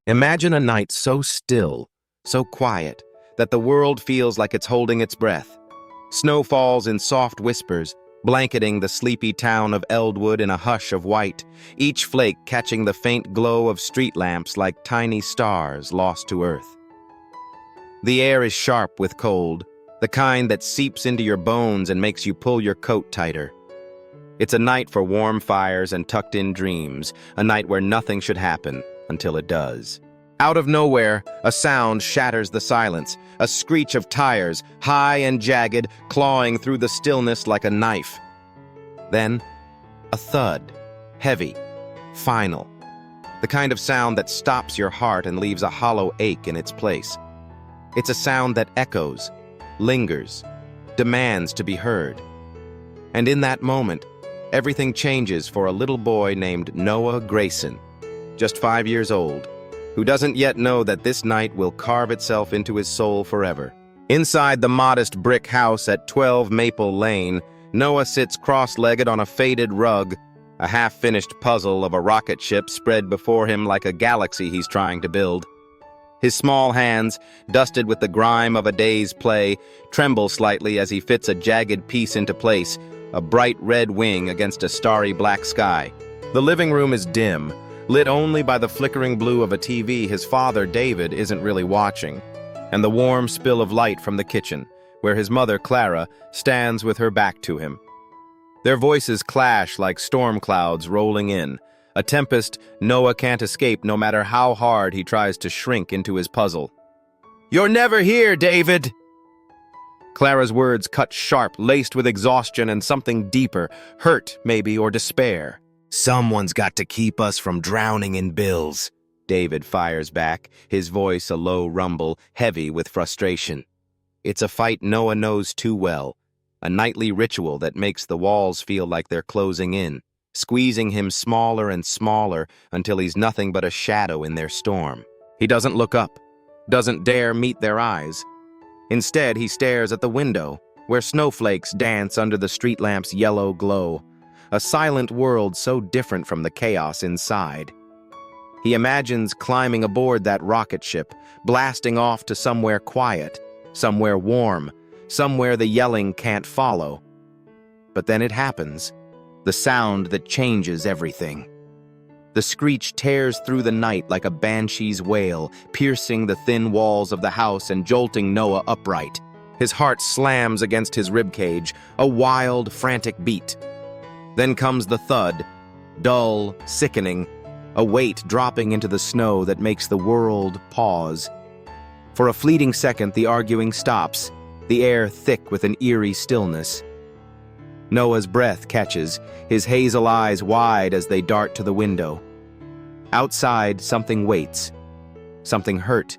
Imagine a night so still, so quiet, that the world feels like it's holding its breath. Snow falls in soft whispers, blanketing the sleepy town of Eldwood in a hush of white, each flake catching the faint glow of street lamps like tiny stars lost to earth. The air is sharp with cold, the kind that seeps into your bones and makes you pull your coat tighter. It's a night for warm fires and tucked-in dreams, a night where nothing should happen until it does. Out of nowhere, a sound shatters the silence, a screech of tires, high and jagged, clawing through the stillness like a knife. Then, a thud, heavy, final, the kind of sound that stops your heart and leaves a hollow ache in its place. It's a sound that echoes, lingers, demands to be heard. And in that moment, everything changes for a little boy named Noah Grayson, just 5 years old, who doesn't yet know that this night will carve itself into his soul forever. Inside the modest brick house at 12 Maple Lane, Noah sits cross-legged on a faded rug, a half-finished puzzle of a rocket ship spread before him like a galaxy he's trying to build. His small hands, dusted with the grime of a day's play, tremble slightly as he fits a jagged piece into place, a bright red wing against a starry black sky. The living room is dim, lit only by the flickering blue of a TV his father, David, isn't really watching, and the warm spill of light from the kitchen, where his mother, Clara, stands with her back to him. Their voices clash like storm clouds rolling in, a tempest Noah can't escape no matter how hard he tries to shrink into his puzzle. "You're never here, David!" Clara's words cut sharp, laced with exhaustion and something deeper, hurt, maybe, or despair. "Someone's got to keep us from drowning in bills," David fires back, his voice a low rumble, heavy with frustration. It's a fight Noah knows too well, a nightly ritual that makes the walls feel like they're closing in, squeezing him smaller and smaller until he's nothing but a shadow in their storm. He doesn't look up, doesn't dare meet their eyes. Instead, he stares at the window, where snowflakes dance under the street lamp's yellow glow, a silent world so different from the chaos inside. He imagines climbing aboard that rocket ship, blasting off to somewhere quiet, somewhere warm, somewhere the yelling can't follow. But then it happens, the sound that changes everything. The screech tears through the night like a banshee's wail, piercing the thin walls of the house and jolting Noah upright. His heart slams against his ribcage, a wild, frantic beat. Then comes the thud, dull, sickening, a weight dropping into the snow that makes the world pause. For a fleeting second, the arguing stops, the air thick with an eerie stillness. Noah's breath catches, his hazel eyes wide as they dart to the window. Outside, something waits. Something hurt.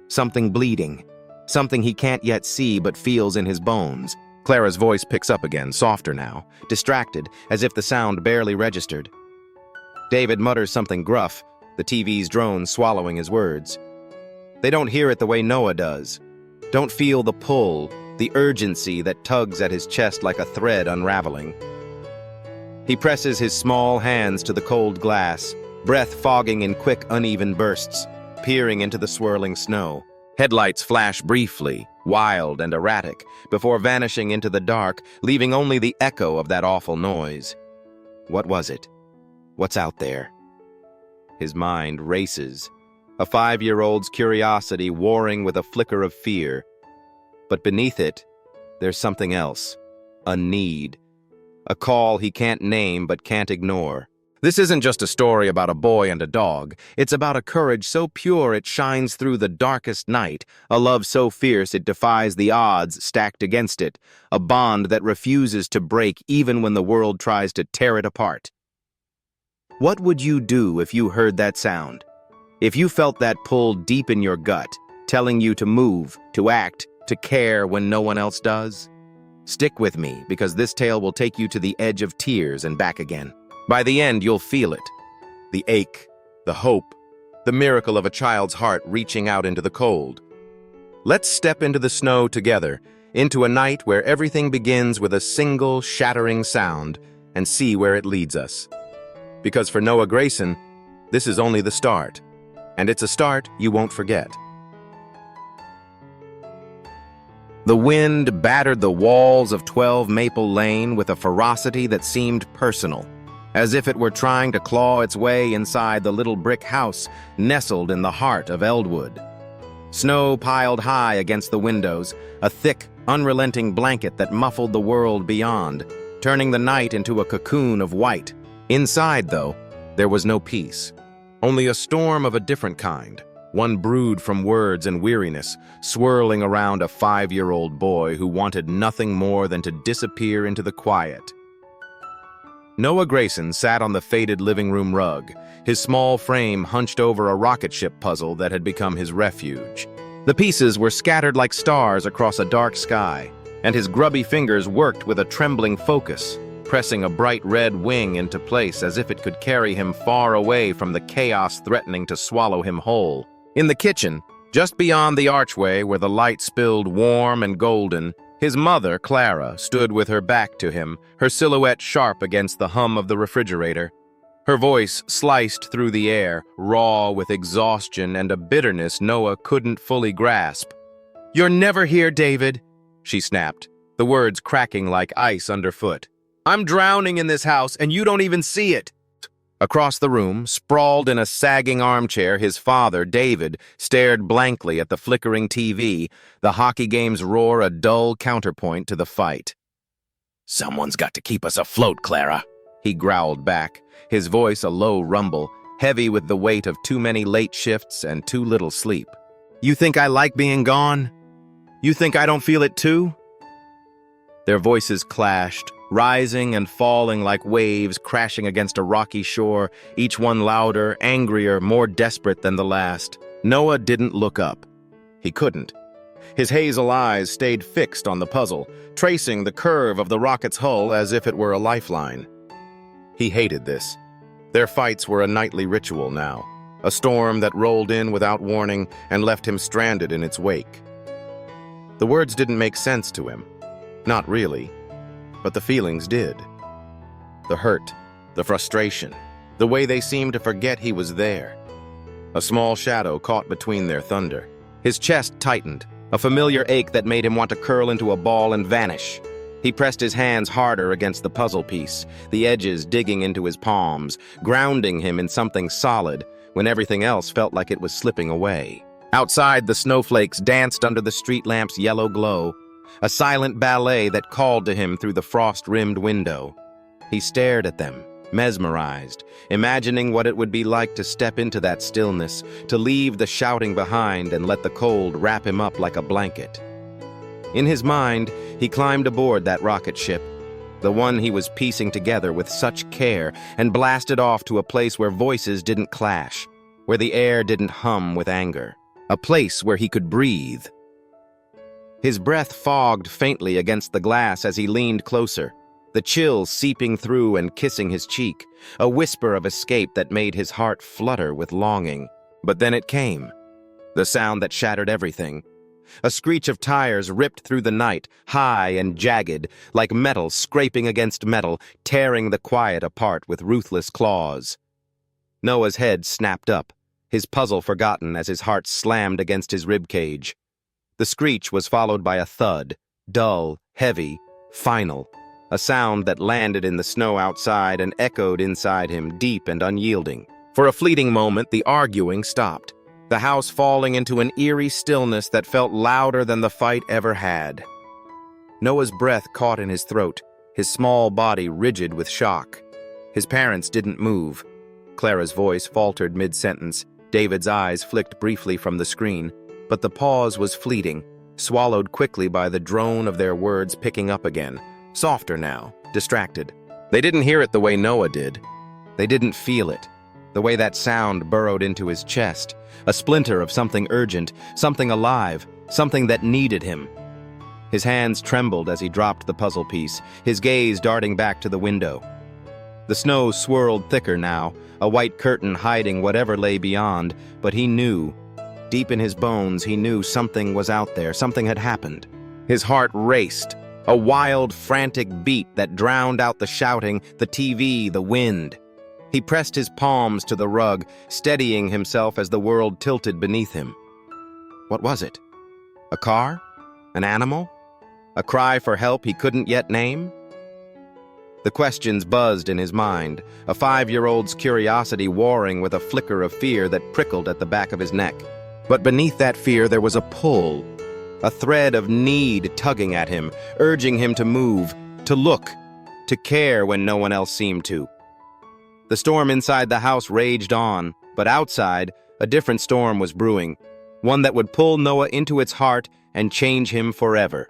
Something bleeding. Something he can't yet see but feels in his bones. Clara's voice picks up again, softer now, distracted, as if the sound barely registered. David mutters something gruff, the TV's drone swallowing his words. They don't hear it the way Noah does. Don't feel the pull, the urgency that tugs at his chest like a thread unraveling. He presses his small hands to the cold glass, breath fogging in quick, uneven bursts, peering into the swirling snow. Headlights flash briefly, wild and erratic, before vanishing into the dark, leaving only the echo of that awful noise. What was it? What's out there? His mind races, a 5-year-old's curiosity warring with a flicker of fear. But beneath it, there's something else, a need, a call he can't name but can't ignore. This isn't just a story about a boy and a dog. It's about a courage so pure it shines through the darkest night, a love so fierce it defies the odds stacked against it, a bond that refuses to break even when the world tries to tear it apart. What would you do if you heard that sound? If you felt that pull deep in your gut, telling you to move, to act, to care when no one else does? Stick with me, because this tale will take you to the edge of tears and back again. By the end, you'll feel it. The ache, the hope, the miracle of a child's heart reaching out into the cold. Let's step into the snow together, into a night where everything begins with a single shattering sound, and see where it leads us. Because for Noah Grayson, this is only the start. and it's a start you won't forget. The wind battered the walls of 12 Maple Lane with a ferocity that seemed personal, as if it were trying to claw its way inside the little brick house nestled in the heart of Eldwood. Snow piled high against the windows, a thick, unrelenting blanket that muffled the world beyond, turning the night into a cocoon of white. Inside, though, there was no peace. Only a storm of a different kind, one brewed from words and weariness, swirling around a 5-year-old boy who wanted nothing more than to disappear into the quiet. Noah Grayson sat on the faded living room rug, his small frame hunched over a rocket ship puzzle that had become his refuge. The pieces were scattered like stars across a dark sky, and his grubby fingers worked with a trembling focus, pressing a bright red wing into place as if it could carry him far away from the chaos threatening to swallow him whole. In the kitchen, just beyond the archway where the light spilled warm and golden, his mother, Clara, stood with her back to him, her silhouette sharp against the hum of the refrigerator. Her voice sliced through the air, raw with exhaustion and a bitterness Noah couldn't fully grasp. "You're never here, David," she snapped, the words cracking like ice underfoot. "I'm drowning in this house, and you don't even see it." Across the room, sprawled in a sagging armchair, his father, David, stared blankly at the flickering TV, the hockey game's roar a dull counterpoint to the fight. "Someone's got to keep us afloat, Clara," he growled back, his voice a low rumble, heavy with the weight of too many late shifts and too little sleep. "You think I like being gone? You think I don't feel it too?" Their voices clashed, rising and falling like waves crashing against a rocky shore, each one louder, angrier, more desperate than the last. Noah didn't look up. He couldn't. His hazel eyes stayed fixed on the puzzle, tracing the curve of the rocket's hull as if it were a lifeline. He hated this. Their fights were a nightly ritual now, a storm that rolled in without warning and left him stranded in its wake. The words didn't make sense to him. Not really. But the feelings did. The hurt, the frustration, the way they seemed to forget he was there. A small shadow caught between their thunder. His chest tightened, a familiar ache that made him want to curl into a ball and vanish. He pressed his hands harder against the puzzle piece, the edges digging into his palms, grounding him in something solid when everything else felt like it was slipping away. Outside, the snowflakes danced under the street lamp's yellow glow, a silent ballet that called to him through the frost-rimmed window. He stared at them, mesmerized, imagining what it would be like to step into that stillness, to leave the shouting behind and let the cold wrap him up like a blanket. In his mind, he climbed aboard that rocket ship, the one he was piecing together with such care, and blasted off to a place where voices didn't clash, where the air didn't hum with anger, a place where he could breathe. His breath fogged faintly against the glass as he leaned closer, the chill seeping through and kissing his cheek, a whisper of escape that made his heart flutter with longing. But then it came, the sound that shattered everything. A screech of tires ripped through the night, high and jagged, like metal scraping against metal, tearing the quiet apart with ruthless claws. Noah's head snapped up, his puzzle forgotten as his heart slammed against his ribcage. The screech was followed by a thud, dull, heavy, final, a sound that landed in the snow outside and echoed inside him, deep and unyielding. For a fleeting moment, the arguing stopped, the house falling into an eerie stillness that felt louder than the fight ever had. Noah's breath caught in his throat, his small body rigid with shock. His parents didn't move. Clara's voice faltered mid-sentence. David's eyes flicked briefly from the screen. But the pause was fleeting, swallowed quickly by the drone of their words picking up again, softer now, distracted. They didn't hear it the way Noah did. They didn't feel it, the way that sound burrowed into his chest, a splinter of something urgent, something alive, something that needed him. His hands trembled as he dropped the puzzle piece, his gaze darting back to the window. The snow swirled thicker now, a white curtain hiding whatever lay beyond, but he knew. Deep in his bones, he knew something was out there, something had happened. His heart raced, a wild, frantic beat that drowned out the shouting, the TV, the wind. He pressed his palms to the rug, steadying himself as the world tilted beneath him. What was it? A car? An animal? A cry for help he couldn't yet name? The questions buzzed in his mind, a 5-year-old's curiosity warring with a flicker of fear that prickled at the back of his neck. But beneath that fear there was a pull, a thread of need tugging at him, urging him to move, to look, to care when no one else seemed to. The storm inside the house raged on, but outside, a different storm was brewing, one that would pull Noah into its heart and change him forever.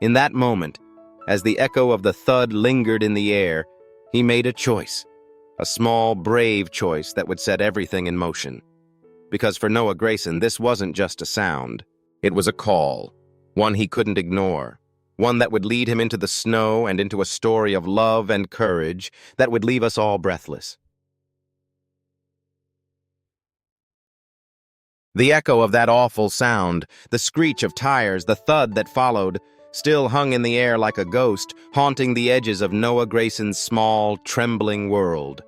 In that moment, as the echo of the thud lingered in the air, he made a choice, a small, brave choice that would set everything in motion. Because for Noah Grayson, this wasn't just a sound. It was a call, one he couldn't ignore, one that would lead him into the snow and into a story of love and courage that would leave us all breathless. The echo of that awful sound, the screech of tires, the thud that followed, still hung in the air like a ghost, haunting the edges of Noah Grayson's small, trembling world.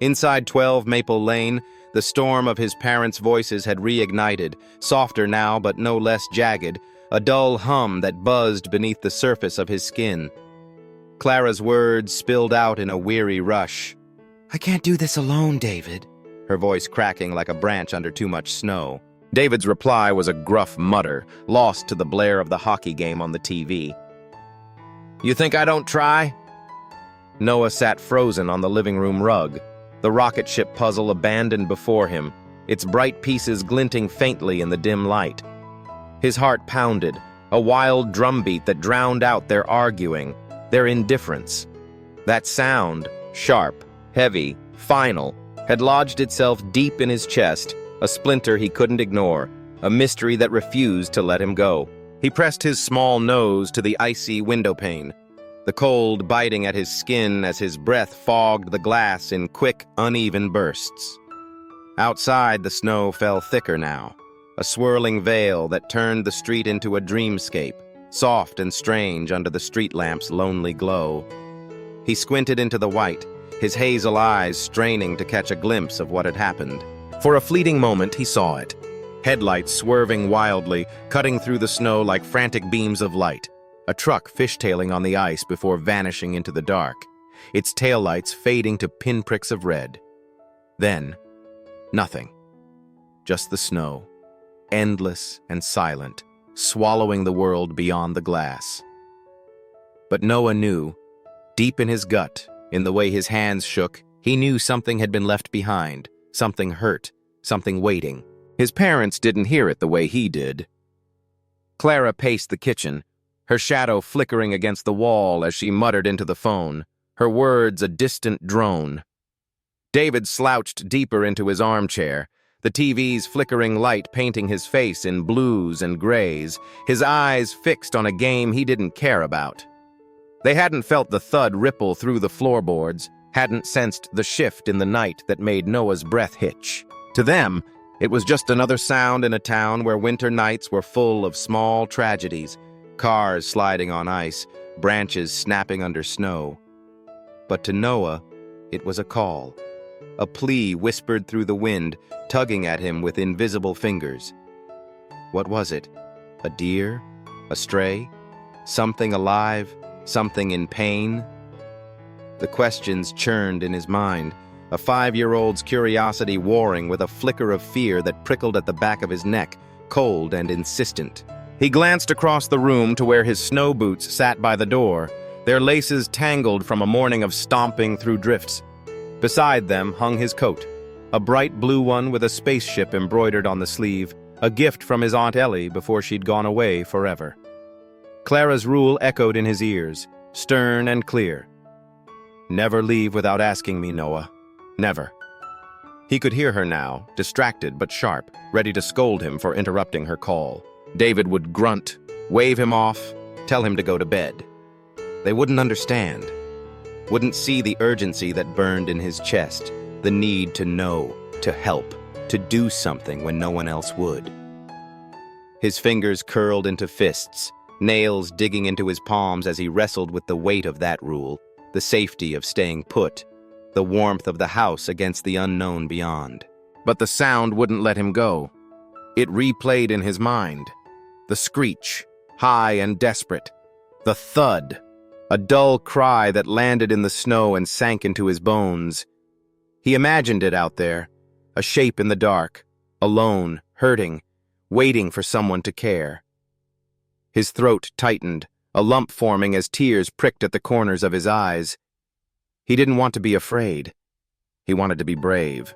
Inside 12 Maple Lane, the storm of his parents' voices had reignited, softer now but no less jagged, a dull hum that buzzed beneath the surface of his skin. Clara's words spilled out in a weary rush. "I can't do this alone, David," her voice cracking like a branch under too much snow. David's reply was a gruff mutter, lost to the blare of the hockey game on the TV. "You think I don't try?" Noah sat frozen on the living room rug, the rocket ship puzzle abandoned before him, its bright pieces glinting faintly in the dim light. His heart pounded, a wild drumbeat that drowned out their arguing, their indifference. That sound, sharp, heavy, final, had lodged itself deep in his chest, a splinter he couldn't ignore, a mystery that refused to let him go. He pressed his small nose to the icy windowpane, the cold biting at his skin as his breath fogged the glass in quick, uneven bursts. Outside, the snow fell thicker now, a swirling veil that turned the street into a dreamscape, soft and strange under the street lamp's lonely glow. He squinted into the white, his hazel eyes straining to catch a glimpse of what had happened. For a fleeting moment, he saw it. Headlights swerving wildly, cutting through the snow like frantic beams of light. A truck fishtailing on the ice before vanishing into the dark, its taillights fading to pinpricks of red. Then, nothing. Just the snow, endless and silent, swallowing the world beyond the glass. But Noah knew, deep in his gut, in the way his hands shook, he knew something had been left behind, something hurt, something waiting. His parents didn't hear it the way he did. Clara paced the kitchen, her shadow flickering against the wall as she muttered into the phone, her words a distant drone. David slouched deeper into his armchair, the TV's flickering light painting his face in blues and grays, his eyes fixed on a game he didn't care about. They hadn't felt the thud ripple through the floorboards, hadn't sensed the shift in the night that made Noah's breath hitch. To them, it was just another sound in a town where winter nights were full of small tragedies, cars sliding on ice, branches snapping under snow. But to Noah, it was a call, a plea whispered through the wind, tugging at him with invisible fingers. What was it? A deer? A stray? Something alive? Something in pain? The questions churned in his mind, a 5-year-old's curiosity warring with a flicker of fear that prickled at the back of his neck, cold and insistent. He glanced across the room to where his snow boots sat by the door, their laces tangled from a morning of stomping through drifts. Beside them hung his coat, a bright blue one with a spaceship embroidered on the sleeve, a gift from his Aunt Ellie before she'd gone away forever. Clara's rule echoed in his ears, stern and clear. "Never leave without asking me, Noah. Never." He could hear her now, distracted but sharp, ready to scold him for interrupting her call. David would grunt, wave him off, tell him to go to bed. They wouldn't understand, wouldn't see the urgency that burned in his chest, the need to know, to help, to do something when no one else would. His fingers curled into fists, nails digging into his palms as he wrestled with the weight of that rule, the safety of staying put, the warmth of the house against the unknown beyond. But the sound wouldn't let him go. It replayed in his mind. The screech, high and desperate. The thud, a dull cry that landed in the snow and sank into his bones. He imagined it out there, a shape in the dark, alone, hurting, waiting for someone to care. His throat tightened, a lump forming as tears pricked at the corners of his eyes. He didn't want to be afraid. He wanted to be brave,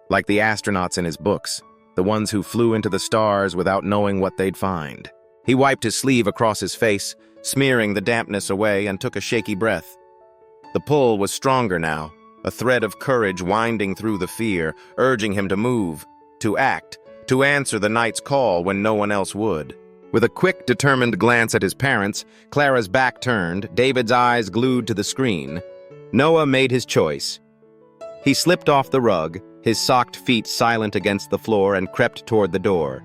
like the astronauts in his books, the ones who flew into the stars without knowing what they'd find. He wiped his sleeve across his face, smearing the dampness away, and took a shaky breath. The pull was stronger now, a thread of courage winding through the fear, urging him to move, to act, to answer the night's call when no one else would. With a quick, determined glance at his parents, Clara's back turned, David's eyes glued to the screen, Noah made his choice. He slipped off the rug, his socked feet silent against the floor, and crept toward the door.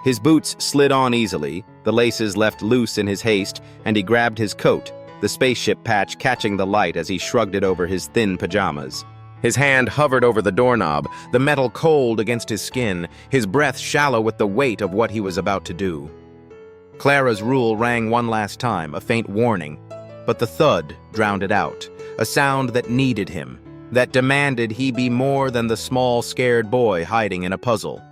His boots slid on easily, the laces left loose in his haste, and he grabbed his coat, the spaceship patch catching the light as he shrugged it over his thin pajamas. His hand hovered over the doorknob, the metal cold against his skin, his breath shallow with the weight of what he was about to do. Clara's rule rang one last time, a faint warning, but the thud drowned it out, a sound that needed him, that demanded he be more than the small, scared boy hiding in a puzzle.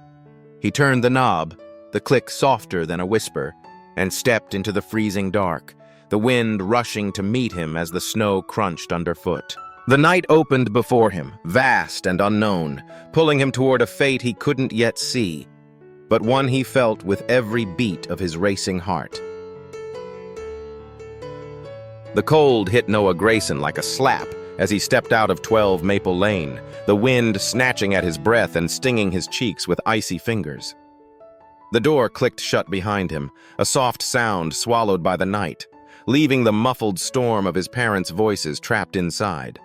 He turned the knob, the click softer than a whisper, and stepped into the freezing dark, the wind rushing to meet him as the snow crunched underfoot. The night opened before him, vast and unknown, pulling him toward a fate he couldn't yet see, but one he felt with every beat of his racing heart. The cold hit Noah Grayson like a slap as he stepped out of 12 Maple Lane, the wind snatching at his breath and stinging his cheeks with icy fingers. The door clicked shut behind him, a soft sound swallowed by the night, leaving the muffled storm of his parents' voices trapped inside.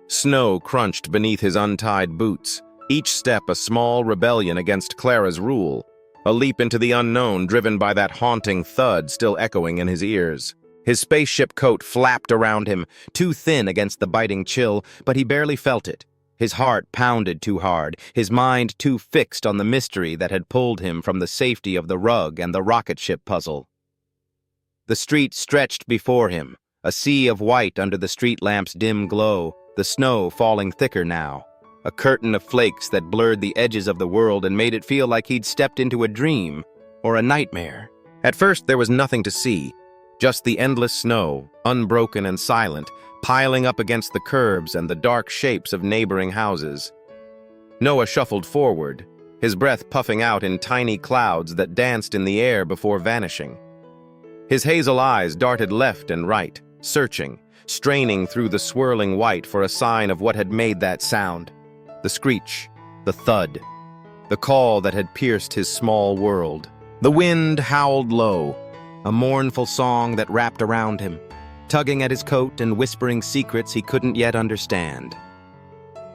Snow crunched beneath his untied boots, each step a small rebellion against Clara's rule, a leap into the unknown driven by that haunting thud still echoing in his ears. His spaceship coat flapped around him, too thin against the biting chill, but he barely felt it. His heart pounded too hard, his mind too fixed on the mystery that had pulled him from the safety of the rug and the rocket ship puzzle. The street stretched before him, a sea of white under the street lamp's dim glow, the snow falling thicker now, a curtain of flakes that blurred the edges of the world and made it feel like he'd stepped into a dream or a nightmare. At first there was nothing to see, just the endless snow, unbroken and silent, piling up against the curbs and the dark shapes of neighboring houses. Noah shuffled forward, his breath puffing out in tiny clouds that danced in the air before vanishing. His hazel eyes darted left and right, searching, straining through the swirling white for a sign of what had made that sound. The screech, the thud, the call that had pierced his small world. The wind howled low, a mournful song that wrapped around him, tugging at his coat and whispering secrets he couldn't yet understand.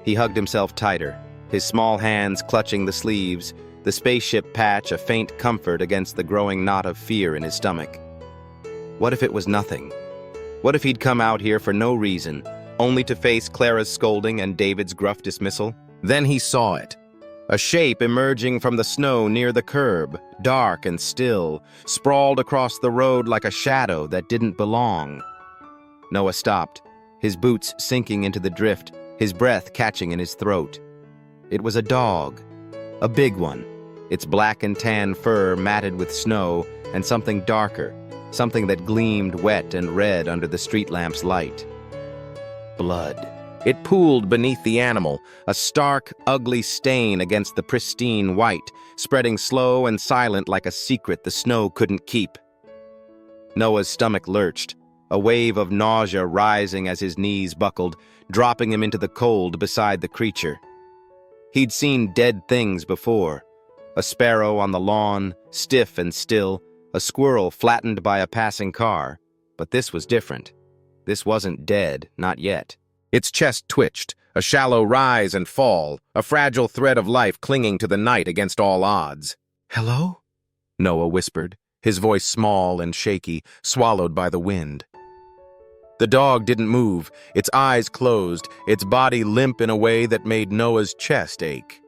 He hugged himself tighter, his small hands clutching the sleeves, the spaceship patch a faint comfort against the growing knot of fear in his stomach. What if it was nothing? What if he'd come out here for no reason, only to face Clara's scolding and David's gruff dismissal? Then he saw it. A shape emerging from the snow near the curb, dark and still, sprawled across the road like a shadow that didn't belong. Noah stopped, his boots sinking into the drift, his breath catching in his throat. It was a dog, a big one, its black and tan fur matted with snow, and something darker, something that gleamed wet and red under the street lamp's light. Blood. It pooled beneath the animal, a stark, ugly stain against the pristine white, spreading slow and silent like a secret the snow couldn't keep. Noah's stomach lurched, a wave of nausea rising as his knees buckled, dropping him into the cold beside the creature. He'd seen dead things before, a sparrow on the lawn, stiff and still, a squirrel flattened by a passing car, but this was different. This wasn't dead, not yet. Its chest twitched, a shallow rise and fall, a fragile thread of life clinging to the night against all odds. "Hello?" Noah whispered, his voice small and shaky, swallowed by the wind. The dog didn't move, its eyes closed, its body limp in a way that made Noah's chest ache.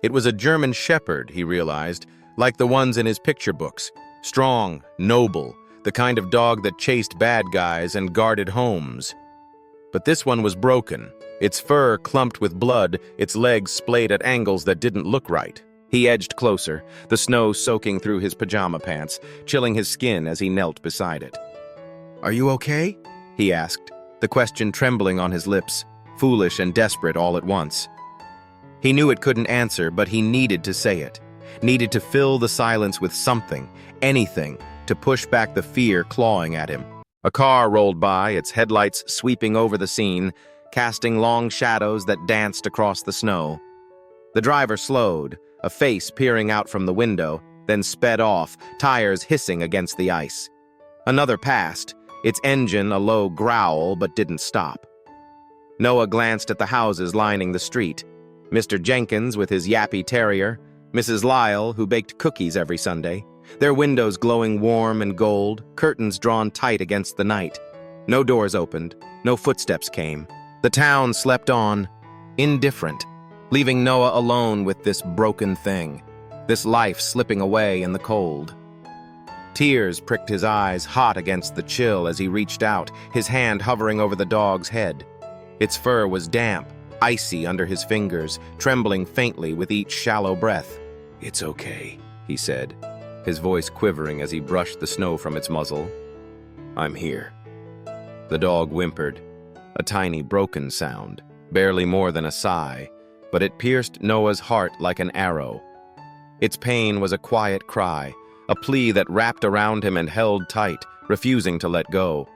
It was a German shepherd, he realized, like the ones in his picture books. Strong, noble, the kind of dog that chased bad guys and guarded homes. But this one was broken, its fur clumped with blood, its legs splayed at angles that didn't look right. He edged closer, the snow soaking through his pajama pants, chilling his skin as he knelt beside it. "Are you okay?" he asked, the question trembling on his lips, foolish and desperate all at once. He knew it couldn't answer, but he needed to say it, needed to fill the silence with something, anything, to push back the fear clawing at him. A car rolled by, its headlights sweeping over the scene, casting long shadows that danced across the snow. The driver slowed, a face peering out from the window, then sped off, tires hissing against the ice. Another passed, its engine a low growl but didn't stop. Noah glanced at the houses lining the street. Mr. Jenkins with his yappy terrier, Mrs. Lyle, who baked cookies every Sunday, their windows glowing warm and gold, curtains drawn tight against the night. No doors opened, no footsteps came. The town slept on, indifferent, leaving Noah alone with this broken thing, this life slipping away in the cold. Tears pricked his eyes, hot against the chill as he reached out, his hand hovering over the dog's head. Its fur was damp, icy under his fingers, trembling faintly with each shallow breath. "It's okay," he said, his voice quivering as he brushed the snow from its muzzle. "I'm here." The dog whimpered, a tiny broken sound, barely more than a sigh, but it pierced Noah's heart like an arrow. Its pain was a quiet cry, a plea that wrapped around him and held tight, refusing to let go.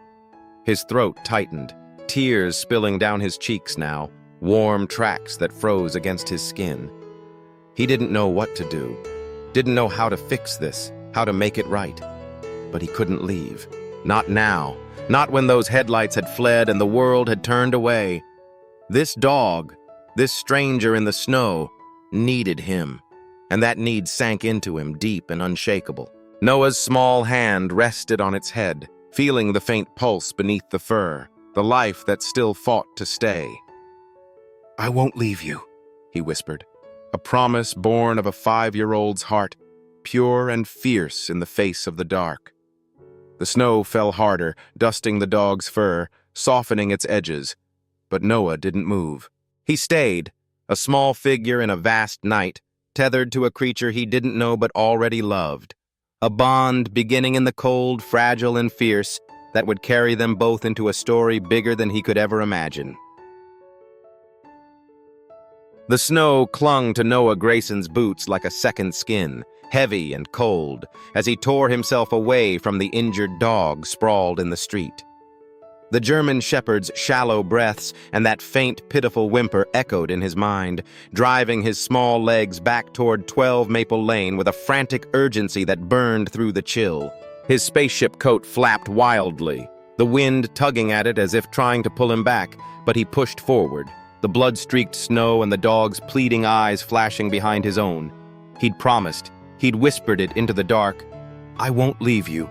His throat tightened, tears spilling down his cheeks now, warm tracks that froze against his skin. He didn't know what to do, didn't know how to fix this, how to make it right. But he couldn't leave. Not now, not when those headlights had fled and the world had turned away. This dog, this stranger in the snow, needed him. And that need sank into him deep and unshakable. Noah's small hand rested on its head, feeling the faint pulse beneath the fur, the life that still fought to stay. "I won't leave you," he whispered, a promise born of a 5-year-old's heart, pure and fierce in the face of the dark. The snow fell harder, dusting the dog's fur, softening its edges. But Noah didn't move. He stayed, a small figure in a vast night, tethered to a creature he didn't know but already loved. A bond beginning in the cold, fragile and fierce, that would carry them both into a story bigger than he could ever imagine. The snow clung to Noah Grayson's boots like a second skin, heavy and cold, as he tore himself away from the injured dog sprawled in the street. The German shepherd's shallow breaths and that faint, pitiful whimper echoed in his mind, driving his small legs back toward 12 Maple Lane with a frantic urgency that burned through the chill. His spaceship coat flapped wildly, the wind tugging at it as if trying to pull him back, but he pushed forward, the blood-streaked snow and the dog's pleading eyes flashing behind his own. He'd promised, he'd whispered it into the dark, "I won't leave you."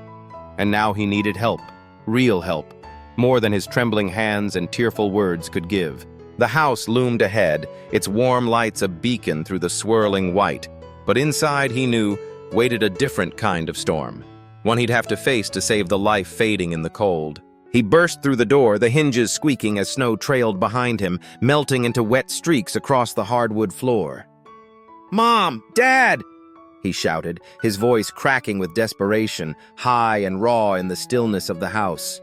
And now he needed help, real help. More than his trembling hands and tearful words could give. The house loomed ahead, its warm lights a beacon through the swirling white. But inside, he knew, waited a different kind of storm, one he'd have to face to save the life fading in the cold. He burst through the door, the hinges squeaking as snow trailed behind him, melting into wet streaks across the hardwood floor. "Mom! Dad!" he shouted, his voice cracking with desperation, high and raw in the stillness of the house.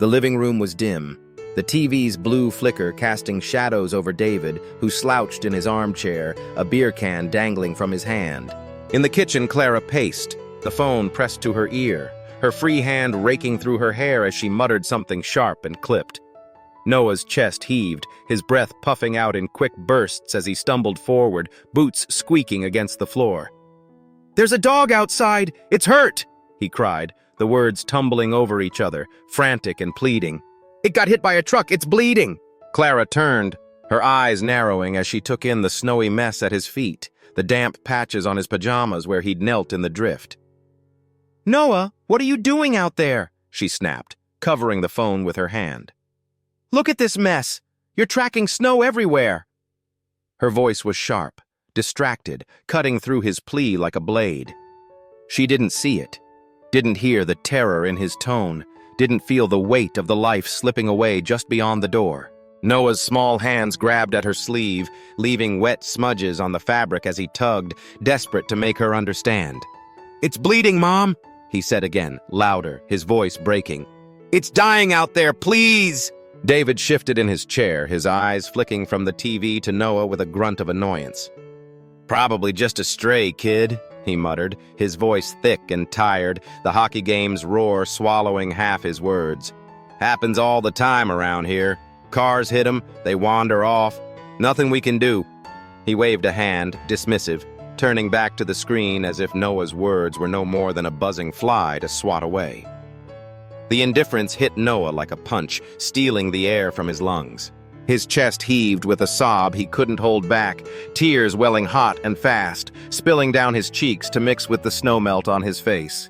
The living room was dim, the TV's blue flicker casting shadows over David, who slouched in his armchair, a beer can dangling from his hand. In the kitchen, Clara paced, the phone pressed to her ear, her free hand raking through her hair as she muttered something sharp and clipped. Noah's chest heaved, his breath puffing out in quick bursts as he stumbled forward, boots squeaking against the floor. "There's a dog outside! It's hurt!" he cried, the words tumbling over each other, frantic and pleading. "It got hit by a truck! It's bleeding!" Clara turned, her eyes narrowing as she took in the snowy mess at his feet, the damp patches on his pajamas where he'd knelt in the drift. "Noah, what are you doing out there?" she snapped, covering the phone with her hand. "Look at this mess! You're tracking snow everywhere!" Her voice was sharp, distracted, cutting through his plea like a blade. She didn't see it, didn't hear the terror in his tone, didn't feel the weight of the life slipping away just beyond the door. Noah's small hands grabbed at her sleeve, leaving wet smudges on the fabric as he tugged, desperate to make her understand. "It's bleeding, Mom," he said again, louder, his voice breaking. "It's dying out there, please!" David shifted in his chair, his eyes flicking from the TV to Noah with a grunt of annoyance. "Probably just a stray, kid," he muttered, his voice thick and tired, the hockey game's roar swallowing half his words. "Happens all the time around here. Cars hit them, they wander off. Nothing we can do." He waved a hand, dismissive, turning back to the screen as if Noah's words were no more than a buzzing fly to swat away. The indifference hit Noah like a punch, stealing the air from his lungs. His chest heaved with a sob he couldn't hold back, tears welling hot and fast, spilling down his cheeks to mix with the snowmelt on his face.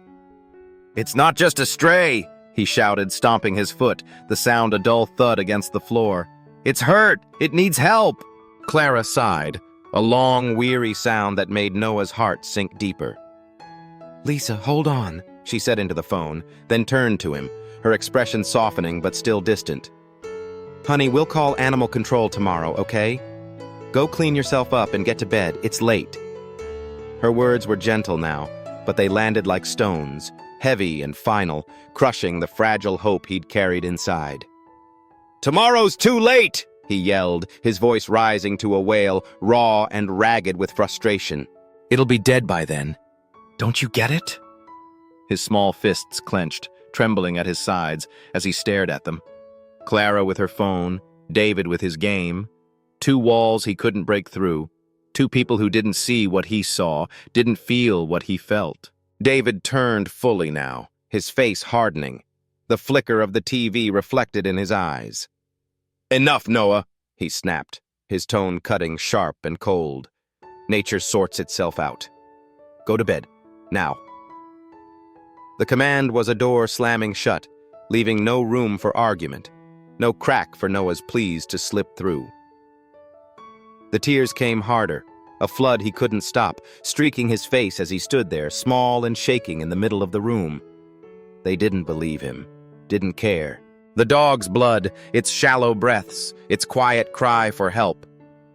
"It's not just a stray," he shouted, stomping his foot, the sound a dull thud against the floor. "It's hurt! It needs help!" Clara sighed, a long, weary sound that made Noah's heart sink deeper. "Lisa, hold on," she said into the phone, then turned to him, her expression softening but still distant. "Honey, we'll call animal control tomorrow, okay? Go clean yourself up and get to bed. It's late." Her words were gentle now, but they landed like stones, heavy and final, crushing the fragile hope he'd carried inside. "Tomorrow's too late!" he yelled, his voice rising to a wail, raw and ragged with frustration. "It'll be dead by then. Don't you get it?" His small fists clenched, trembling at his sides as he stared at them. Clara with her phone, David with his game. Two walls he couldn't break through. Two people who didn't see what he saw, didn't feel what he felt. David turned fully now, his face hardening, the flicker of the TV reflected in his eyes. "Enough, Noah," he snapped, his tone cutting sharp and cold. "Nature sorts itself out. Go to bed, now." The command was a door slamming shut, leaving no room for argument, no crack for Noah's pleas to slip through. The tears came harder, a flood he couldn't stop, streaking his face as he stood there, small and shaking in the middle of the room. They didn't believe him, didn't care. The dog's blood, its shallow breaths, its quiet cry for help.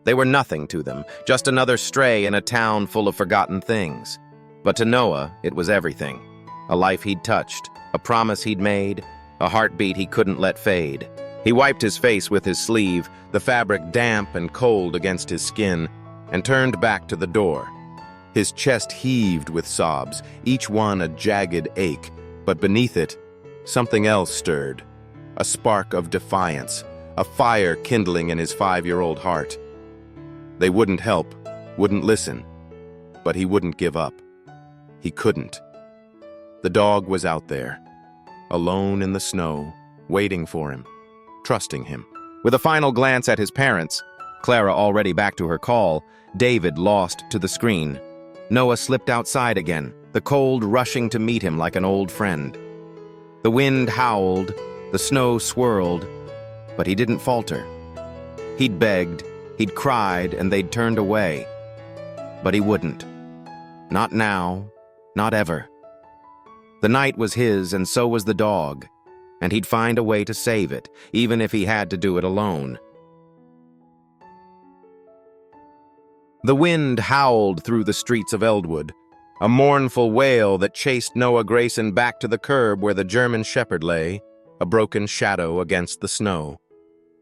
They were nothing to them, just another stray in a town full of forgotten things. But to Noah, it was everything. A life he'd touched, a promise he'd made, a heartbeat he couldn't let fade. He wiped his face with his sleeve, the fabric damp and cold against his skin, and turned back to the door. His chest heaved with sobs, each one a jagged ache, but beneath it, something else stirred. A spark of defiance, a fire kindling in his 5-year-old heart. They wouldn't help, wouldn't listen, but he wouldn't give up. He couldn't. The dog was out there, alone in the snow, waiting for him, trusting him. With a final glance at his parents, Clara already back to her call, David lost to the screen. Noah slipped outside again, the cold rushing to meet him like an old friend. The wind howled, the snow swirled, but he didn't falter. He'd begged, he'd cried, and they'd turned away. But he wouldn't. Not now, not ever. The night was his, and so was the dog, and he'd find a way to save it, even if he had to do it alone. The wind howled through the streets of Eldwood, a mournful wail that chased Noah Grayson back to the curb where the German shepherd lay, a broken shadow against the snow.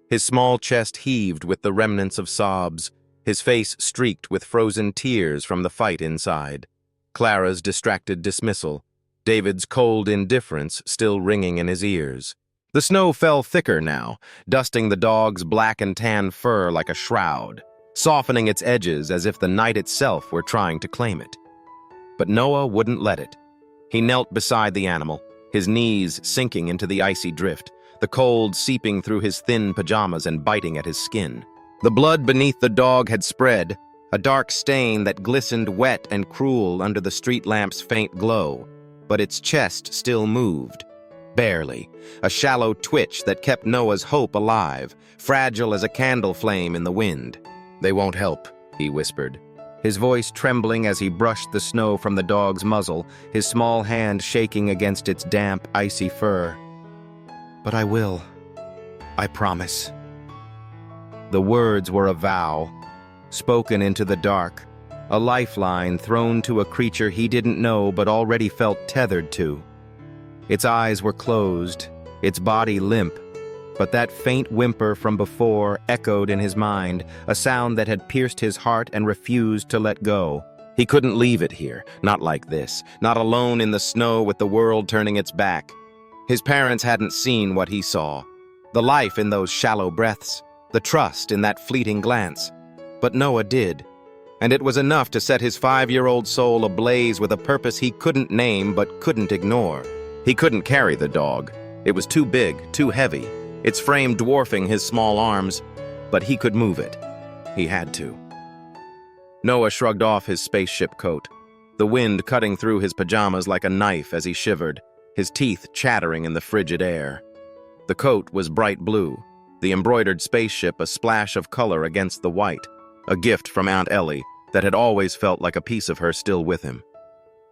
His small chest heaved with the remnants of sobs, his face streaked with frozen tears from the fight inside. Clara's distracted dismissal, David's cold indifference still ringing in his ears. The snow fell thicker now, dusting the dog's black and tan fur like a shroud, softening its edges as if the night itself were trying to claim it. But Noah wouldn't let it. He knelt beside the animal, his knees sinking into the icy drift, the cold seeping through his thin pajamas and biting at his skin. The blood beneath the dog had spread, a dark stain that glistened wet and cruel under the street lamp's faint glow, but its chest still moved. Barely. A shallow twitch that kept Noah's hope alive, fragile as a candle flame in the wind. "They won't help," he whispered, his voice trembling as he brushed the snow from the dog's muzzle, his small hand shaking against its damp, icy fur. "But I will. I promise." The words were a vow, spoken into the dark, a lifeline thrown to a creature he didn't know but already felt tethered to. Its eyes were closed, its body limp, but that faint whimper from before echoed in his mind, a sound that had pierced his heart and refused to let go. He couldn't leave it here, not like this, not alone in the snow with the world turning its back. His parents hadn't seen what he saw, the life in those shallow breaths, the trust in that fleeting glance. But Noah did, and it was enough to set his 5-year-old soul ablaze with a purpose he couldn't name but couldn't ignore. He couldn't carry the dog. It was too big, too heavy, its frame dwarfing his small arms, but he could move it. He had to. Noah shrugged off his spaceship coat, the wind cutting through his pajamas like a knife as he shivered, his teeth chattering in the frigid air. The coat was bright blue, the embroidered spaceship a splash of color against the white, a gift from Aunt Ellie that had always felt like a piece of her still with him.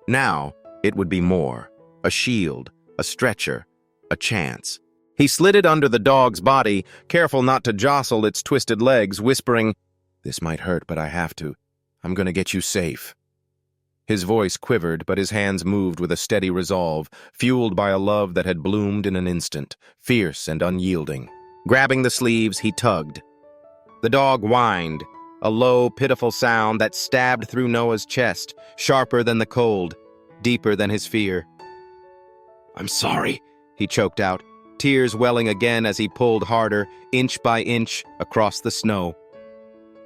Now, it would be more, a shield, a stretcher, a chance. He slid it under the dog's body, careful not to jostle its twisted legs, whispering, "This might hurt, but I have to. I'm gonna get you safe." His voice quivered, but his hands moved with a steady resolve, fueled by a love that had bloomed in an instant, fierce and unyielding. Grabbing the sleeves, he tugged. The dog whined, a low, pitiful sound that stabbed through Noah's chest, sharper than the cold, deeper than his fear. "I'm sorry," he choked out, tears welling again as he pulled harder, inch by inch, across the snow.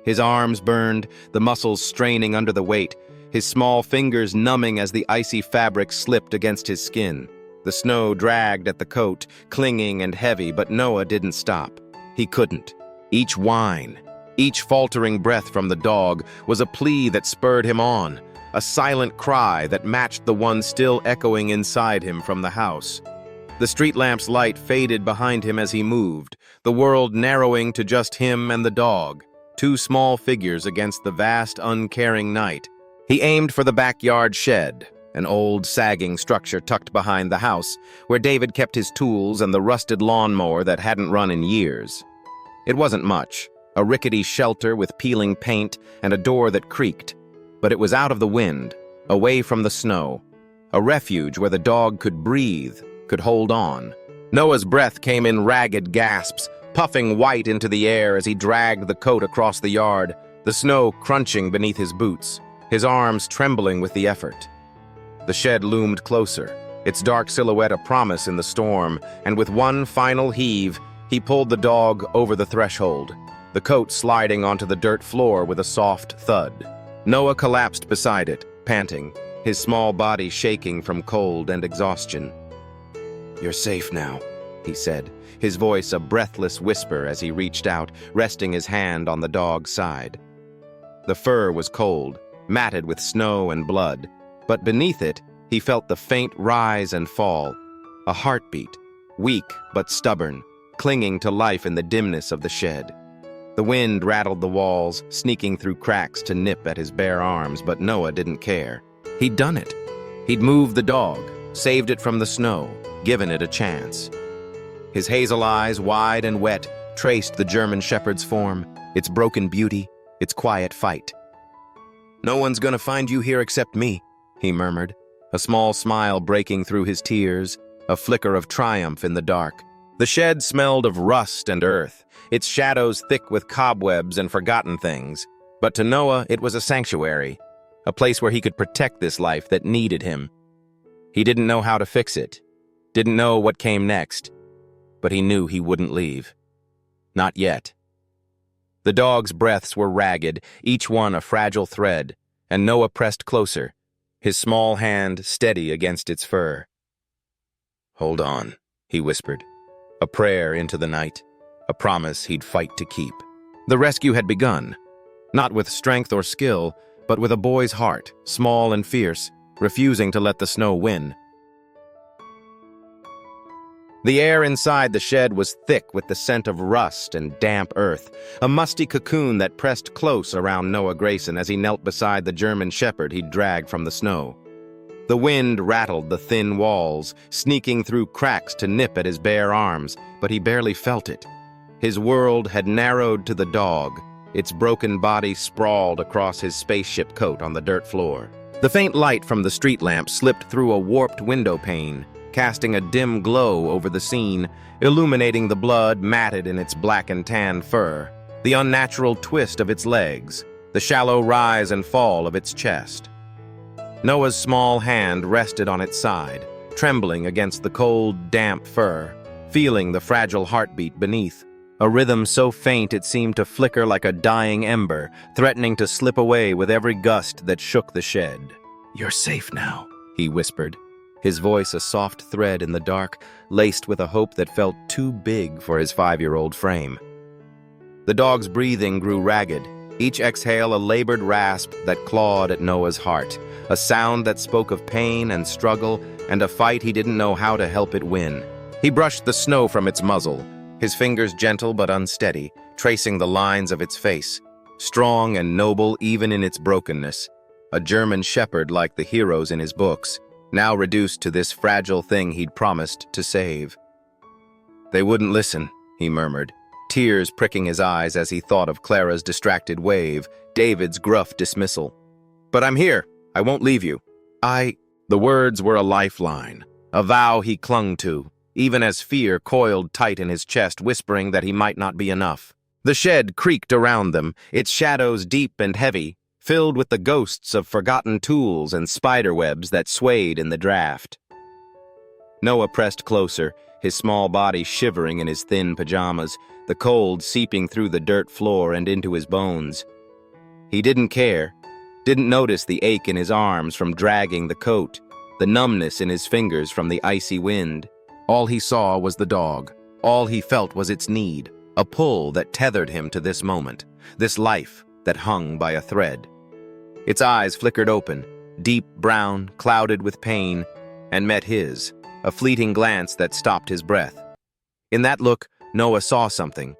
His arms burned, the muscles straining under the weight, his small fingers numbing as the icy fabric slipped against his skin. The snow dragged at the coat, clinging and heavy, but Noah didn't stop. He couldn't. Each whine, each faltering breath from the dog was a plea that spurred him on, a silent cry that matched the one still echoing inside him from the house. The street lamp's light faded behind him as he moved, the world narrowing to just him and the dog, two small figures against the vast, uncaring night. He aimed for the backyard shed, an old, sagging structure tucked behind the house, where David kept his tools and the rusted lawnmower that hadn't run in years. It wasn't much, a rickety shelter with peeling paint and a door that creaked, but it was out of the wind, away from the snow, a refuge where the dog could breathe, could hold on. Noah's breath came in ragged gasps, puffing white into the air as he dragged the coat across the yard, the snow crunching beneath his boots, his arms trembling with the effort. The shed loomed closer, its dark silhouette a promise in the storm, and with one final heave, he pulled the dog over the threshold, the coat sliding onto the dirt floor with a soft thud. Noah collapsed beside it, panting, his small body shaking from cold and exhaustion. "You're safe now," he said, his voice a breathless whisper as he reached out, resting his hand on the dog's side. The fur was cold, matted with snow and blood, but beneath it, he felt the faint rise and fall, a heartbeat, weak but stubborn, clinging to life in the dimness of the shed. The wind rattled the walls, sneaking through cracks to nip at his bare arms, but Noah didn't care. He'd done it. He'd moved the dog, saved it from the snow, given it a chance. His hazel eyes, wide and wet, traced the German shepherd's form, its broken beauty, its quiet fight. "No one's gonna find you here except me," he murmured, a small smile breaking through his tears, a flicker of triumph in the dark. The shed smelled of rust and earth, its shadows thick with cobwebs and forgotten things. But to Noah, it was a sanctuary, a place where he could protect this life that needed him. He didn't know how to fix it, didn't know what came next, but he knew he wouldn't leave. Not yet. The dog's breaths were ragged, each one a fragile thread, and Noah pressed closer, his small hand steady against its fur. "Hold on," he whispered, a prayer into the night, a promise he'd fight to keep. The rescue had begun, not with strength or skill, but with a boy's heart, small and fierce, refusing to let the snow win. The air inside the shed was thick with the scent of rust and damp earth, a musty cocoon that pressed close around Noah Grayson as he knelt beside the German shepherd he'd dragged from the snow. The wind rattled the thin walls, sneaking through cracks to nip at his bare arms, but he barely felt it. His world had narrowed to the dog, its broken body sprawled across his spaceship coat on the dirt floor. The faint light from the street lamp slipped through a warped window pane, casting a dim glow over the scene, illuminating the blood matted in its black and tan fur, the unnatural twist of its legs, the shallow rise and fall of its chest. Noah's small hand rested on its side, trembling against the cold, damp fur, feeling the fragile heartbeat beneath, a rhythm so faint it seemed to flicker like a dying ember, threatening to slip away with every gust that shook the shed. "You're safe now," he whispered, his voice a soft thread in the dark, laced with a hope that felt too big for his 5-year-old frame. The dog's breathing grew ragged, each exhale a labored rasp that clawed at Noah's heart, a sound that spoke of pain and struggle and a fight he didn't know how to help it win. He brushed the snow from its muzzle, his fingers gentle but unsteady, tracing the lines of its face, strong and noble even in its brokenness, a German shepherd like the heroes in his books, now reduced to this fragile thing he'd promised to save. "They wouldn't listen," he murmured, tears pricking his eyes as he thought of Clara's distracted wave, David's gruff dismissal. "But I'm here. I won't leave you. The words were a lifeline, a vow he clung to, even as fear coiled tight in his chest, whispering that he might not be enough. The shed creaked around them, its shadows deep and heavy, filled with the ghosts of forgotten tools and spiderwebs that swayed in the draft. Noah pressed closer, his small body shivering in his thin pajamas, the cold seeping through the dirt floor and into his bones. He didn't care, didn't notice the ache in his arms from dragging the coat, the numbness in his fingers from the icy wind. All he saw was the dog. All he felt was its need, a pull that tethered him to this moment, this life that hung by a thread. Its eyes flickered open, deep brown, clouded with pain, and met his, a fleeting glance that stopped his breath. In that look, Noah saw something.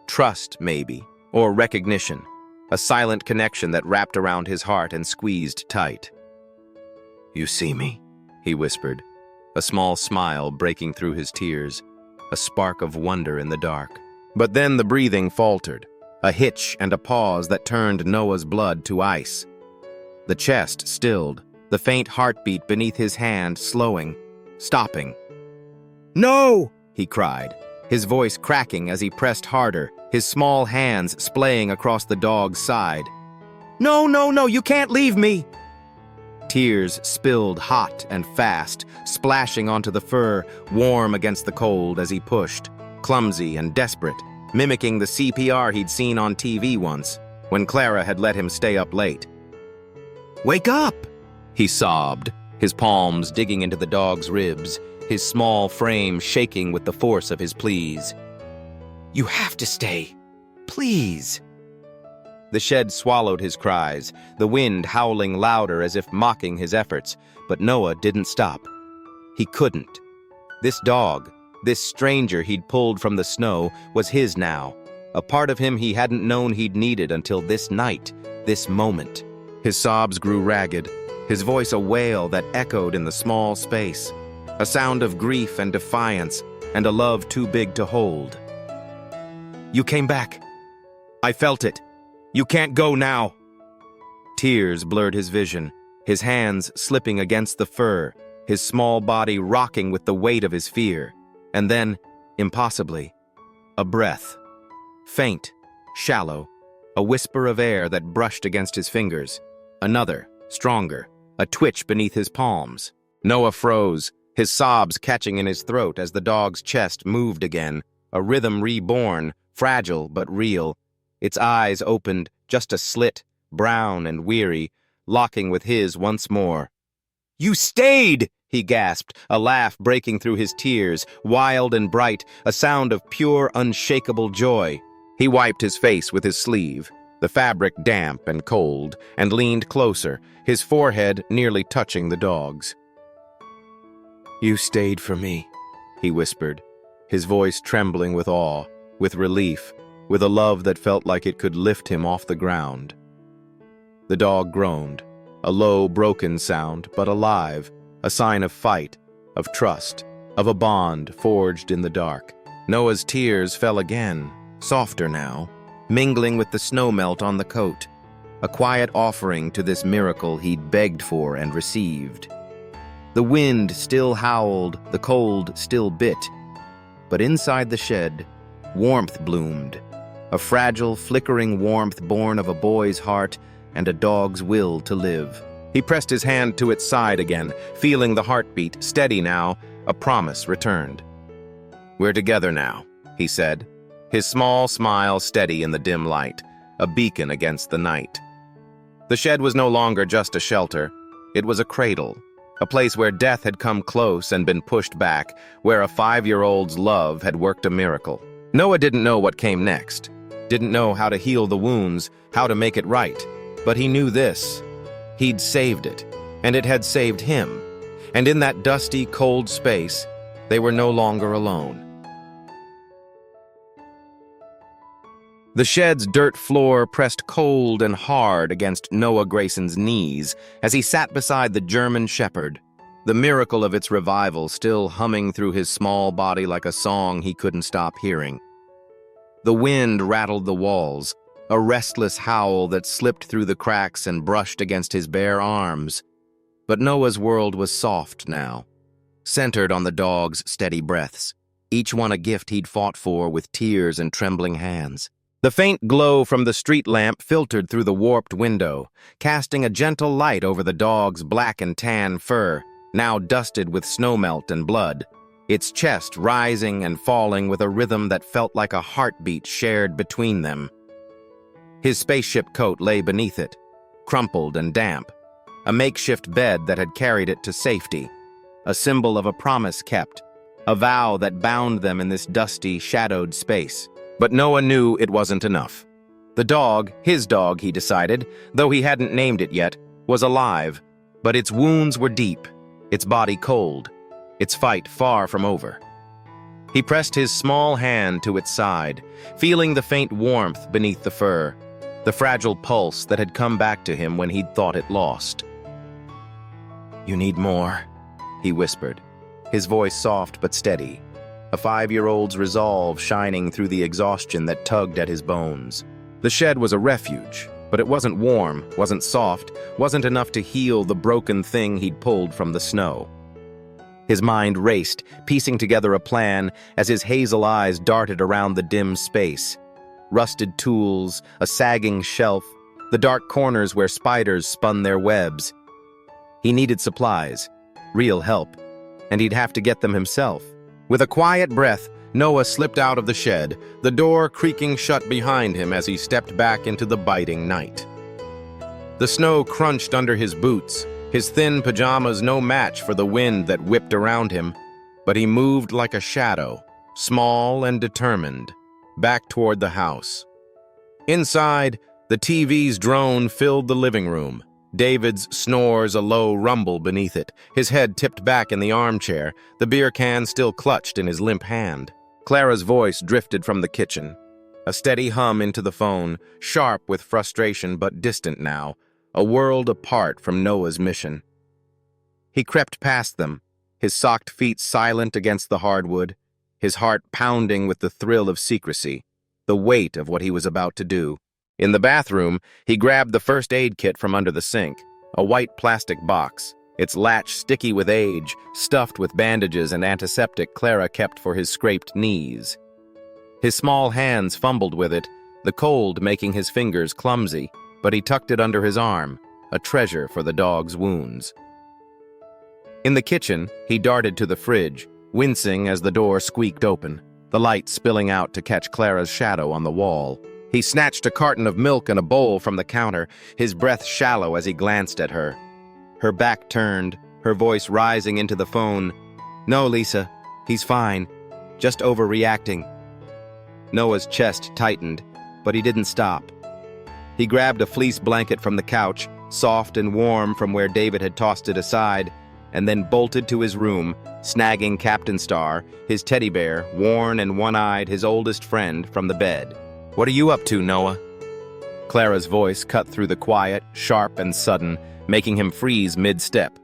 Trust, maybe, or recognition, a silent connection that wrapped around his heart and squeezed tight. "You see me?" he whispered, a small smile breaking through his tears, a spark of wonder in the dark. But then the breathing faltered, a hitch and a pause that turned Noah's blood to ice. The chest stilled, the faint heartbeat beneath his hand slowing, stopping. "No!" he cried, his voice cracking as he pressed harder, his small hands splaying across the dog's side. "No, no, no, you can't leave me!" Tears spilled hot and fast, splashing onto the fur, warm against the cold as he pushed, clumsy and desperate, mimicking the CPR he'd seen on TV once, when Clara had let him stay up late. "Wake up!" he sobbed, his palms digging into the dog's ribs, his small frame shaking with the force of his pleas. "You have to stay. Please." The shed swallowed his cries, the wind howling louder as if mocking his efforts, but Noah didn't stop. He couldn't. This dog, this stranger he'd pulled from the snow, was his now, a part of him he hadn't known he'd needed until this night, this moment. His sobs grew ragged, his voice a wail that echoed in the small space, a sound of grief and defiance, and a love too big to hold. "You came back. I felt it. You can't go now." Tears blurred his vision, his hands slipping against the fur, his small body rocking with the weight of his fear. And then, impossibly, a breath. Faint, shallow, a whisper of air that brushed against his fingers. Another, stronger, a twitch beneath his palms. Noah froze, his sobs catching in his throat as the dog's chest moved again, a rhythm reborn, fragile but real. Its eyes opened, just a slit, brown and weary, locking with his once more. "You stayed!" he gasped, a laugh breaking through his tears, wild and bright, a sound of pure, unshakable joy. He wiped his face with his sleeve, the fabric damp and cold, and leaned closer, his forehead nearly touching the dog's. "You stayed for me," he whispered, his voice trembling with awe, with relief, with a love that felt like it could lift him off the ground. The dog groaned, a low, broken sound, but alive, a sign of fight, of trust, of a bond forged in the dark. Noah's tears fell again, softer now, mingling with the snowmelt on the coat, a quiet offering to this miracle he'd begged for and received. The wind still howled, the cold still bit, but inside the shed, warmth bloomed, a fragile, flickering warmth born of a boy's heart and a dog's will to live. He pressed his hand to its side again, feeling the heartbeat, steady now, a promise returned. "We're together now," he said, his small smile steady in the dim light, a beacon against the night. The shed was no longer just a shelter. It was a cradle, a place where death had come close and been pushed back, where a 5-year-old's love had worked a miracle. Noah didn't know what came next, didn't know how to heal the wounds, how to make it right, but he knew this. He'd saved it, and it had saved him. And in that dusty, cold space, they were no longer alone. The shed's dirt floor pressed cold and hard against Noah Grayson's knees as he sat beside the German shepherd, the miracle of its revival still humming through his small body like a song he couldn't stop hearing. The wind rattled the walls, a restless howl that slipped through the cracks and brushed against his bare arms. But Noah's world was soft now, centered on the dog's steady breaths, each one a gift he'd fought for with tears and trembling hands. The faint glow from the street lamp filtered through the warped window, casting a gentle light over the dog's black and tan fur, now dusted with snowmelt and blood, its chest rising and falling with a rhythm that felt like a heartbeat shared between them. His spaceship coat lay beneath it, crumpled and damp, a makeshift bed that had carried it to safety, a symbol of a promise kept, a vow that bound them in this dusty, shadowed space. But Noah knew it wasn't enough. The dog, his dog, he decided, though he hadn't named it yet, was alive, but its wounds were deep, its body cold, its fight far from over. He pressed his small hand to its side, feeling the faint warmth beneath the fur, the fragile pulse that had come back to him when he'd thought it lost. "You need more," he whispered, his voice soft but steady, a 5-year-old's resolve shining through the exhaustion that tugged at his bones. The shed was a refuge, but it wasn't warm, wasn't soft, wasn't enough to heal the broken thing he'd pulled from the snow. His mind raced, piecing together a plan as his hazel eyes darted around the dim space. Rusted tools, a sagging shelf, the dark corners where spiders spun their webs. He needed supplies, real help, and he'd have to get them himself. With a quiet breath, Noah slipped out of the shed, the door creaking shut behind him as he stepped back into the biting night. The snow crunched under his boots, his thin pajamas no match for the wind that whipped around him, but he moved like a shadow, small and determined, back toward the house. Inside, the TV's drone filled the living room, David's snores a low rumble beneath it, his head tipped back in the armchair, the beer can still clutched in his limp hand. Clara's voice drifted from the kitchen, a steady hum into the phone, sharp with frustration but distant now, a world apart from Noah's mission. He crept past them, his socked feet silent against the hardwood, his heart pounding with the thrill of secrecy, the weight of what he was about to do. In the bathroom, he grabbed the first aid kit from under the sink, a white plastic box, its latch sticky with age, stuffed with bandages and antiseptic Clara kept for his scraped knees. His small hands fumbled with it, the cold making his fingers clumsy, but he tucked it under his arm, a treasure for the dog's wounds. In the kitchen, he darted to the fridge, wincing as the door squeaked open, the light spilling out to catch Clara's shadow on the wall. He snatched a carton of milk and a bowl from the counter, his breath shallow as he glanced at her. Her back turned, her voice rising into the phone. "No, Lisa, he's fine. Just overreacting." Noah's chest tightened, but he didn't stop. He grabbed a fleece blanket from the couch, soft and warm from where David had tossed it aside, and then bolted to his room, snagging Captain Star, his teddy bear, worn and one-eyed his oldest friend, from the bed. "What are you up to, Noah?" Clara's voice cut through the quiet, sharp and sudden, making him freeze mid-step.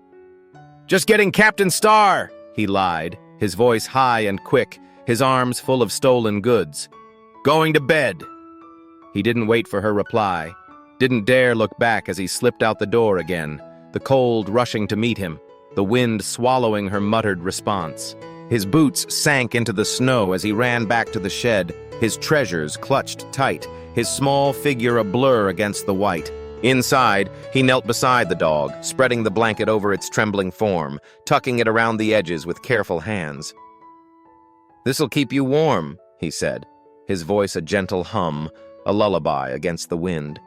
"Just getting Captain Star," he lied, his voice high and quick, his arms full of stolen goods. "Going to bed." He didn't wait for her reply, didn't dare look back as he slipped out the door again, the cold rushing to meet him, the wind swallowing her muttered response. His boots sank into the snow as he ran back to the shed, his treasures clutched tight, his small figure a blur against the white. Inside, he knelt beside the dog, spreading the blanket over its trembling form, tucking it around the edges with careful hands. "This'll keep you warm," he said, his voice a gentle hum, a lullaby against the wind.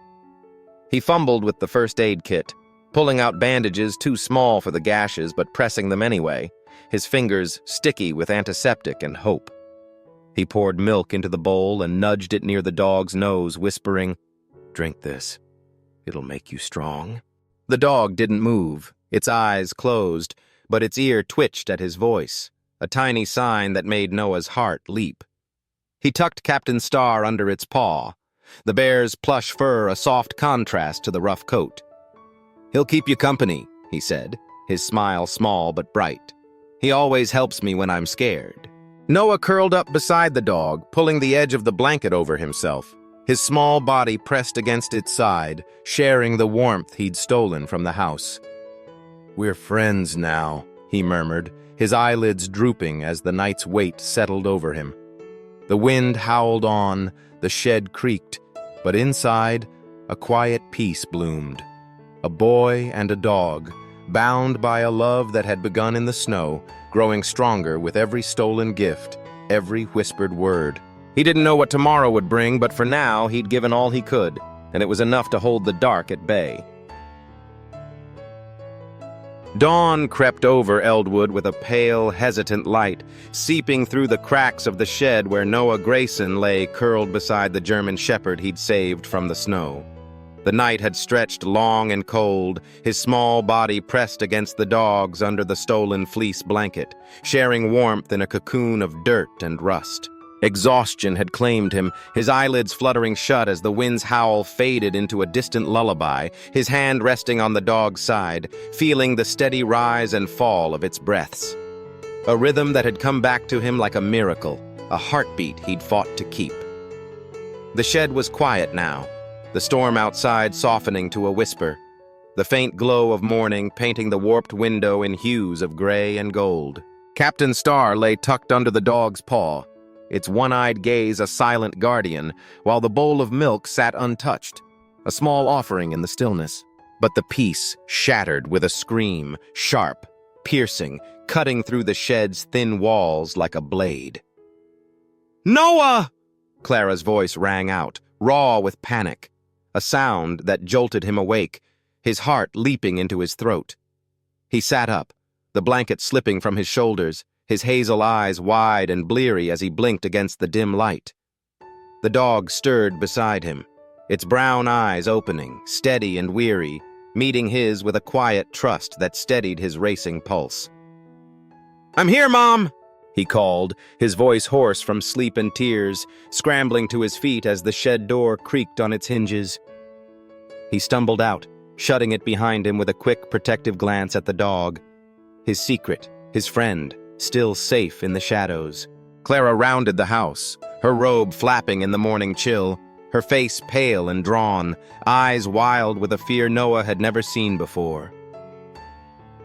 He fumbled with the first aid kit, pulling out bandages too small for the gashes but pressing them anyway, his fingers sticky with antiseptic and hope. He poured milk into the bowl and nudged it near the dog's nose, whispering, "Drink this. It'll make you strong." The dog didn't move, its eyes closed, but its ear twitched at his voice, a tiny sign that made Noah's heart leap. He tucked Captain Star under its paw, the bear's plush fur a soft contrast to the rough coat. "He'll keep you company," he said, his smile small but bright. "He always helps me when I'm scared." Noah curled up beside the dog, pulling the edge of the blanket over himself, his small body pressed against its side, sharing the warmth he'd stolen from the house. "We're friends now," he murmured, his eyelids drooping as the night's weight settled over him. The wind howled on, the shed creaked, but inside, a quiet peace bloomed. A boy and a dog, bound by a love that had begun in the snow, growing stronger with every stolen gift, every whispered word. He didn't know what tomorrow would bring, but for now he'd given all he could, and it was enough to hold the dark at bay. Dawn crept over Eldwood with a pale, hesitant light, seeping through the cracks of the shed where Noah Grayson lay curled beside the German shepherd he'd saved from the snow. The night had stretched long and cold, his small body pressed against the dog's under the stolen fleece blanket, sharing warmth in a cocoon of dirt and rust. Exhaustion had claimed him, his eyelids fluttering shut as the wind's howl faded into a distant lullaby, his hand resting on the dog's side, feeling the steady rise and fall of its breaths. A rhythm that had come back to him like a miracle, a heartbeat he'd fought to keep. The shed was quiet now, the storm outside softening to a whisper, the faint glow of morning painting the warped window in hues of gray and gold. Captain Star lay tucked under the dog's paw, its one-eyed gaze a silent guardian, while the bowl of milk sat untouched, a small offering in the stillness. But the peace shattered with a scream, sharp, piercing, cutting through the shed's thin walls like a blade. "Noah!" Clara's voice rang out, raw with panic, a sound that jolted him awake, his heart leaping into his throat. He sat up, the blanket slipping from his shoulders, his hazel eyes wide and bleary as he blinked against the dim light. The dog stirred beside him, its brown eyes opening, steady and weary, meeting his with a quiet trust that steadied his racing pulse. "I'm here, Mom!" he called, his voice hoarse from sleep and tears, scrambling to his feet as the shed door creaked on its hinges. He stumbled out, shutting it behind him with a quick, protective glance at the dog. His secret, his friend, still safe in the shadows. Clara rounded the house, her robe flapping in the morning chill, her face pale and drawn, eyes wild with a fear Noah had never seen before.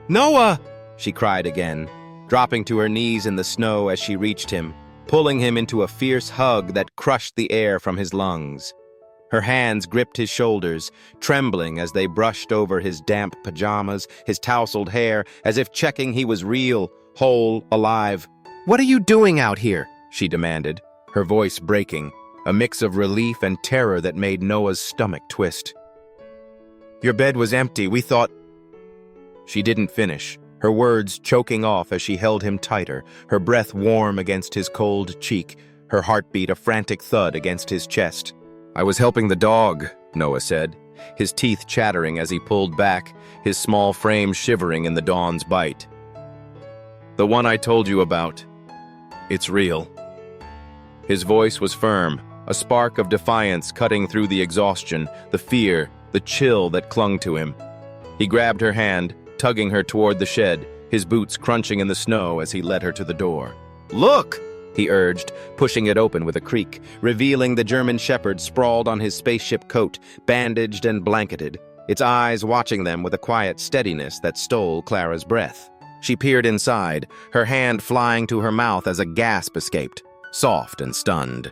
"Noah!" she cried again, dropping to her knees in the snow as she reached him, pulling him into a fierce hug that crushed the air from his lungs. Her hands gripped his shoulders, trembling as they brushed over his damp pajamas, his tousled hair, as if checking he was real, whole, alive. "What are you doing out here?" she demanded, her voice breaking, a mix of relief and terror that made Noah's stomach twist. "Your bed was empty, we thought—" She didn't finish, her words choking off as she held him tighter, her breath warm against his cold cheek, her heartbeat a frantic thud against his chest. "I was helping the dog," Noah said, his teeth chattering as he pulled back, his small frame shivering in the dawn's bite. "The one I told you about. It's real." His voice was firm, a spark of defiance cutting through the exhaustion, the fear, the chill that clung to him. He grabbed her hand, tugging her toward the shed, his boots crunching in the snow as he led her to the door. "Look!" he urged, pushing it open with a creak, revealing the German shepherd sprawled on his spaceship coat, bandaged and blanketed, its eyes watching them with a quiet steadiness that stole Clara's breath. She peered inside, her hand flying to her mouth as a gasp escaped, soft and stunned.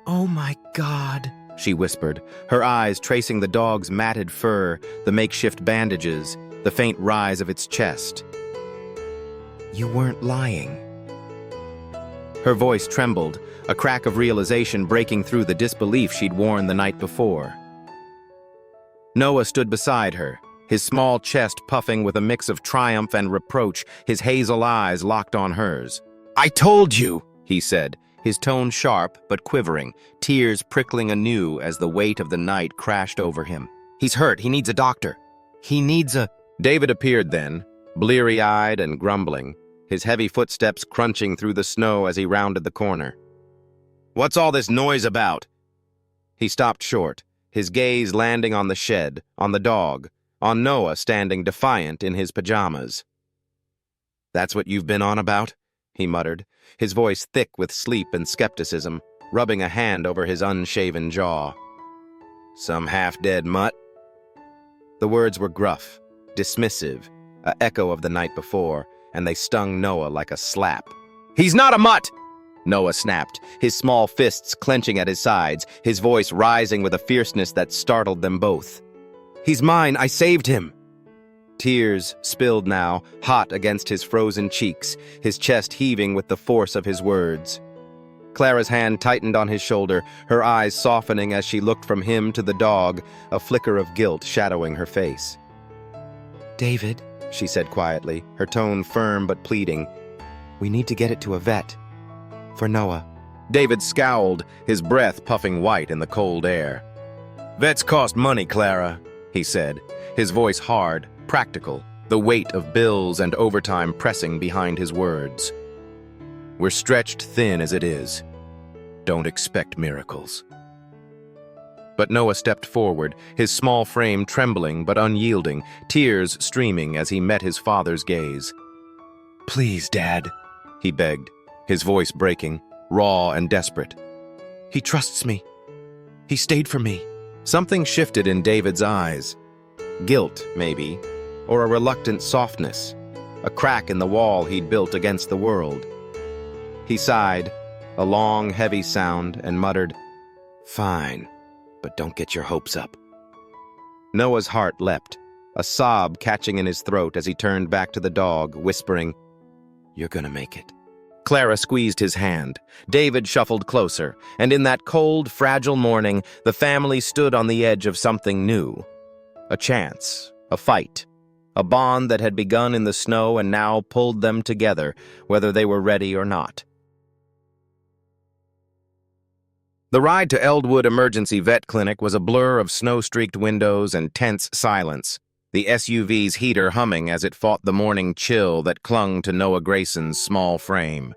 "Oh my God," she whispered, her eyes tracing the dog's matted fur, the makeshift bandages, the faint rise of its chest. "You weren't lying." Her voice trembled, a crack of realization breaking through the disbelief she'd worn the night before. Noah stood beside her, his small chest puffing with a mix of triumph and reproach, his hazel eyes locked on hers. "I told you," he said, his tone sharp but quivering, tears prickling anew as the weight of the night crashed over him. "He's hurt. He needs a doctor. He needs a—" David appeared then, bleary-eyed and grumbling, his heavy footsteps crunching through the snow as he rounded the corner. "What's all this noise about?" He stopped short, his gaze landing on the shed, on the dog, on Noah standing defiant in his pajamas. "That's what you've been on about?" he muttered, his voice thick with sleep and skepticism, rubbing a hand over his unshaven jaw. "Some half-dead mutt?" The words were gruff, dismissive, an echo of the night before, and they stung Noah like a slap. "He's not a mutt!" Noah snapped, his small fists clenching at his sides, his voice rising with a fierceness that startled them both. "He's mine! I saved him!" Tears spilled now, hot against his frozen cheeks, his chest heaving with the force of his words. Clara's hand tightened on his shoulder, her eyes softening as she looked from him to the dog, a flicker of guilt shadowing her face. "David," she said quietly, her tone firm but pleading, "we need to get it to a vet. For Noah." David scowled, his breath puffing white in the cold air. "Vets cost money, Clara," he said, his voice hard, practical, the weight of bills and overtime pressing behind his words. "We're stretched thin as it is. Don't expect miracles." But Noah stepped forward, his small frame trembling but unyielding, tears streaming as he met his father's gaze. "Please, Dad," he begged, his voice breaking, raw and desperate. "He trusts me. He stayed for me." Something shifted in David's eyes. Guilt, maybe, or a reluctant softness, a crack in the wall he'd built against the world. He sighed, a long, heavy sound, and muttered, "Fine, but don't get your hopes up." Noah's heart leapt, a sob catching in his throat as he turned back to the dog, whispering, "You're gonna make it." Clara squeezed his hand. David shuffled closer, and in that cold, fragile morning, the family stood on the edge of something new. A chance, a fight, a bond that had begun in the snow and now pulled them together, whether they were ready or not. The ride to Eldwood Emergency Vet Clinic was a blur of snow-streaked windows and tense silence, the SUV's heater humming as it fought the morning chill that clung to Noah Grayson's small frame.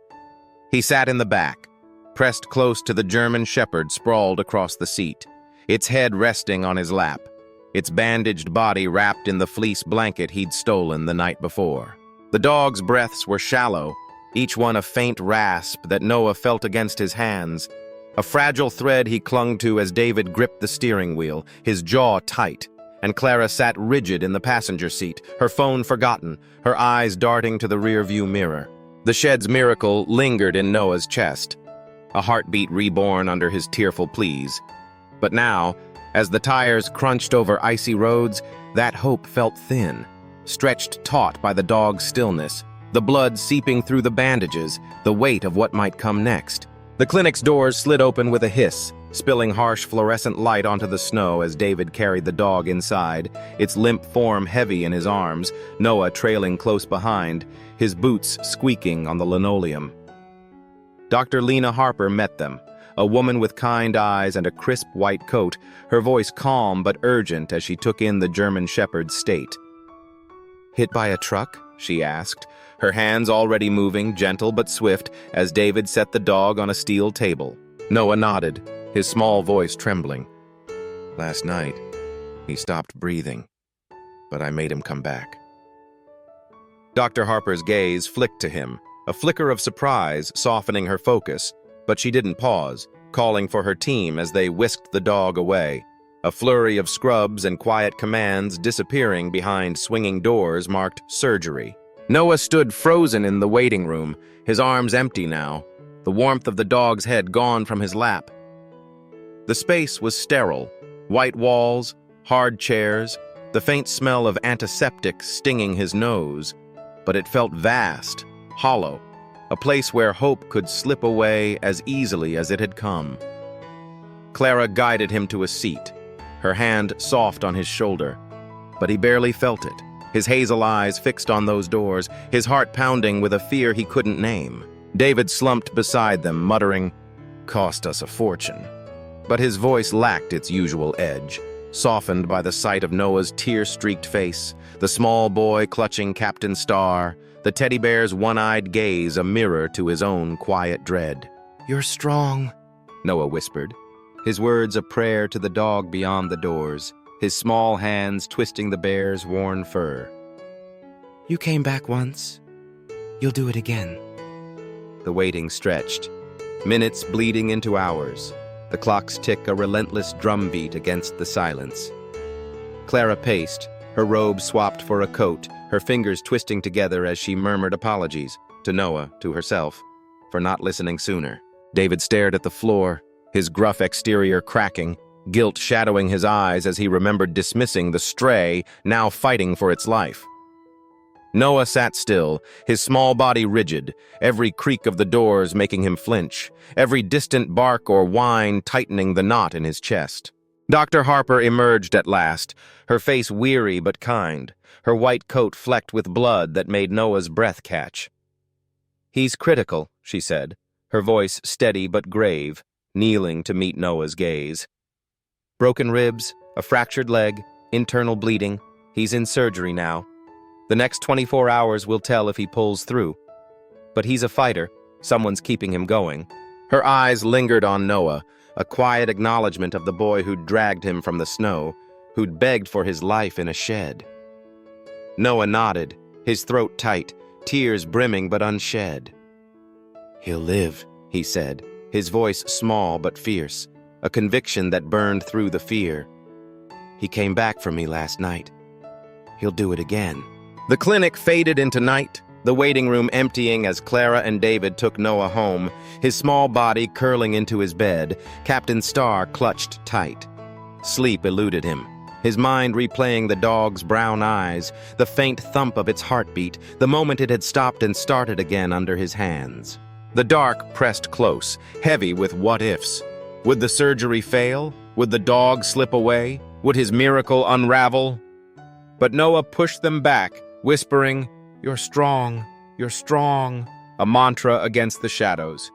He sat in the back, pressed close to the German shepherd sprawled across the seat, its head resting on his lap, its bandaged body wrapped in the fleece blanket he'd stolen the night before. The dog's breaths were shallow, each one a faint rasp that Noah felt against his hands, a fragile thread he clung to as David gripped the steering wheel, his jaw tight, and Clara sat rigid in the passenger seat, her phone forgotten, her eyes darting to the rearview mirror. The shed's miracle lingered in Noah's chest, a heartbeat reborn under his tearful pleas. But now, as the tires crunched over icy roads, that hope felt thin, stretched taut by the dog's stillness, the blood seeping through the bandages, the weight of what might come next. The clinic's doors slid open with a hiss, spilling harsh fluorescent light onto the snow as David carried the dog inside, its limp form heavy in his arms, Noah trailing close behind, his boots squeaking on the linoleum. Dr. Lena Harper met them, a woman with kind eyes and a crisp white coat, her voice calm but urgent as she took in the German Shepherd's state. "Hit by a truck?" she asked, her hands already moving, gentle but swift, as David set the dog on a steel table. Noah nodded, his small voice trembling. "Last night, he stopped breathing, but I made him come back." Dr. Harper's gaze flicked to him, a flicker of surprise softening her focus, but she didn't pause, calling for her team as they whisked the dog away. A flurry of scrubs and quiet commands disappearing behind swinging doors marked surgery. Noah stood frozen in the waiting room, his arms empty now, the warmth of the dog's head gone from his lap. The space was sterile, white walls, hard chairs, the faint smell of antiseptic stinging his nose, but it felt vast, hollow, a place where hope could slip away as easily as it had come. Clara guided him to a seat, her hand soft on his shoulder, but he barely felt it, his hazel eyes fixed on those doors, his heart pounding with a fear he couldn't name. David slumped beside them, muttering, "Cost us a fortune." But his voice lacked its usual edge, softened by the sight of Noah's tear-streaked face, the small boy clutching Captain Star, the teddy bear's one-eyed gaze a mirror to his own quiet dread. "You're strong," Noah whispered, his words a prayer to the dog beyond the doors, his small hands twisting the bear's worn fur. "You came back once. You'll do it again." The waiting stretched, minutes bleeding into hours, the clock's tick a relentless drumbeat against the silence. Clara paced, her robe swapped for a coat, her fingers twisting together as she murmured apologies, to Noah, to herself, for not listening sooner. David stared at the floor, his gruff exterior cracking, guilt shadowing his eyes as he remembered dismissing the stray, now fighting for its life. Noah sat still, his small body rigid, every creak of the doors making him flinch, every distant bark or whine tightening the knot in his chest. Dr. Harper emerged at last, her face weary but kind, her white coat flecked with blood that made Noah's breath catch. "He's critical," she said, her voice steady but grave, kneeling to meet Noah's gaze. "Broken ribs, a fractured leg, internal bleeding. He's in surgery now. The next 24 hours will tell if he pulls through. But he's a fighter. Someone's keeping him going." Her eyes lingered on Noah, a quiet acknowledgement of the boy who'd dragged him from the snow, who'd begged for his life in a shed. Noah nodded, his throat tight, tears brimming but unshed. "He'll live," he said, his voice small but fierce, a conviction that burned through the fear. "He came back for me last night. He'll do it again." The clinic faded into night, the waiting room emptying as Clara and David took Noah home, his small body curling into his bed, Captain Star clutched tight. Sleep eluded him, his mind replaying the dog's brown eyes, the faint thump of its heartbeat, the moment it had stopped and started again under his hands. The dark pressed close, heavy with what-ifs. Would the surgery fail? Would the dog slip away? Would his miracle unravel? But Noah pushed them back, whispering, "You're strong, you're strong," a mantra against the shadows.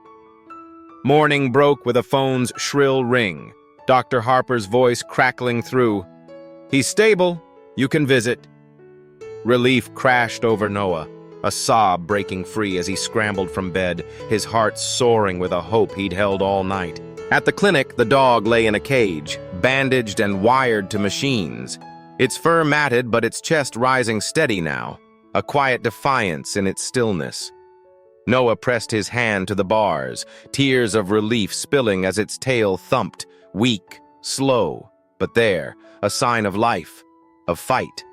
Morning broke with a phone's shrill ring, Dr. Harper's voice crackling through. "He's stable, you can visit." Relief crashed over Noah, a sob breaking free as he scrambled from bed, his heart soaring with a hope he'd held all night. At the clinic, the dog lay in a cage, bandaged and wired to machines. Its fur matted, but its chest rising steady now, a quiet defiance in its stillness. Noah pressed his hand to the bars, tears of relief spilling as its tail thumped, weak, slow, but there, a sign of life, of fight,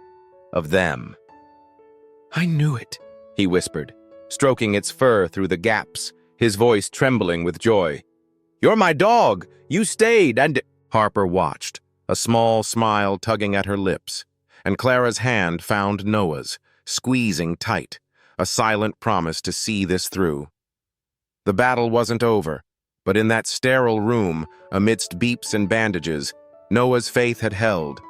of them. "I knew it," he whispered, stroking its fur through the gaps, his voice trembling with joy. "You're my dog! You stayed, and—" Harper watched, a small smile tugging at her lips, and Clara's hand found Noah's, squeezing tight, a silent promise to see this through. The battle wasn't over, but in that sterile room, amidst beeps and bandages, Noah's faith had held.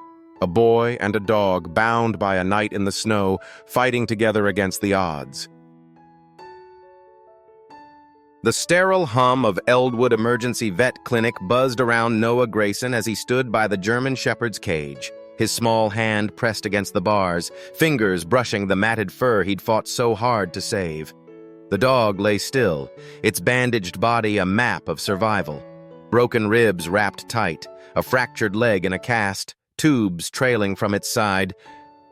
A boy and a dog bound by a night in the snow, fighting together against the odds. The sterile hum of Eldwood Emergency Vet Clinic buzzed around Noah Grayson as he stood by the German Shepherd's cage, his small hand pressed against the bars, fingers brushing the matted fur he'd fought so hard to save. The dog lay still, its bandaged body a map of survival. Broken ribs wrapped tight, a fractured leg in a cast, tubes trailing from its side.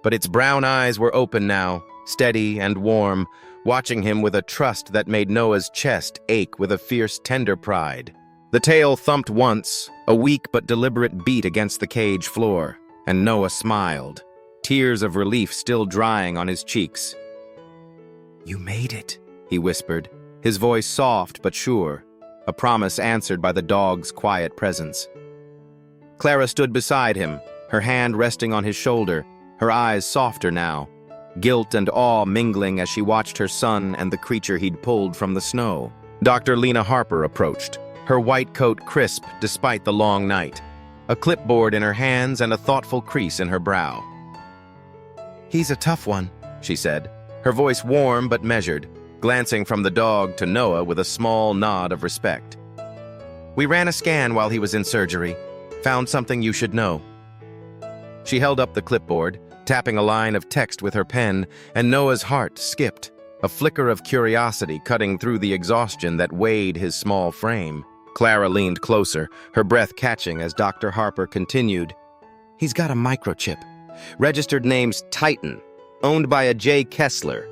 But its brown eyes were open now, steady and warm, watching him with a trust that made Noah's chest ache with a fierce, tender pride. The tail thumped once, a weak but deliberate beat against the cage floor, and Noah smiled, tears of relief still drying on his cheeks. "You made it," he whispered, his voice soft but sure, a promise answered by the dog's quiet presence. Clara stood beside him, her hand resting on his shoulder, her eyes softer now, guilt and awe mingling as she watched her son and the creature he'd pulled from the snow. Dr. Lena Harper approached, her white coat crisp despite the long night, a clipboard in her hands and a thoughtful crease in her brow. "He's a tough one," she said, her voice warm but measured, glancing from the dog to Noah with a small nod of respect. "We ran a scan while he was in surgery. Found something you should know." She held up the clipboard, tapping a line of text with her pen, and Noah's heart skipped, a flicker of curiosity cutting through the exhaustion that weighed his small frame. Clara leaned closer, her breath catching as Dr. Harper continued. "He's got a microchip. Registered name's Titan, owned by a J. Kessler.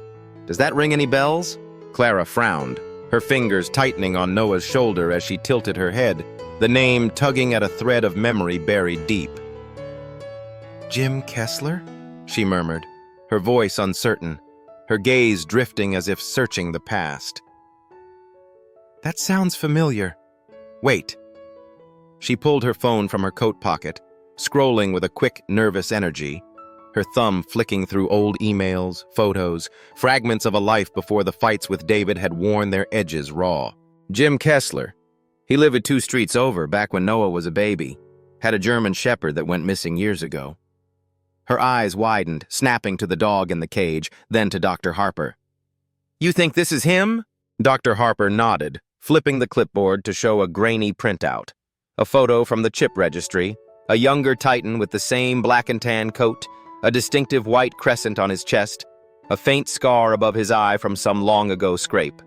Does that ring any bells?" Clara frowned, her fingers tightening on Noah's shoulder as she tilted her head, the name tugging at a thread of memory buried deep. "Jim Kessler?" she murmured, her voice uncertain, her gaze drifting as if searching the past. "That sounds familiar. Wait." She pulled her phone from her coat pocket, scrolling with a quick, nervous energy, her thumb flicking through old emails, photos, fragments of a life before the fights with David had worn their edges raw. Jim Kessler. He lived 2 streets over back when Noah was a baby. Had a German Shepherd that went missing years ago. Her eyes widened, snapping to the dog in the cage, then to Dr. Harper. "You think this is him?" Dr. Harper nodded, flipping the clipboard to show a grainy printout. A photo from the chip registry, a younger Titan with the same black and tan coat, a distinctive white crescent on his chest, a faint scar above his eye from some long-ago scrape.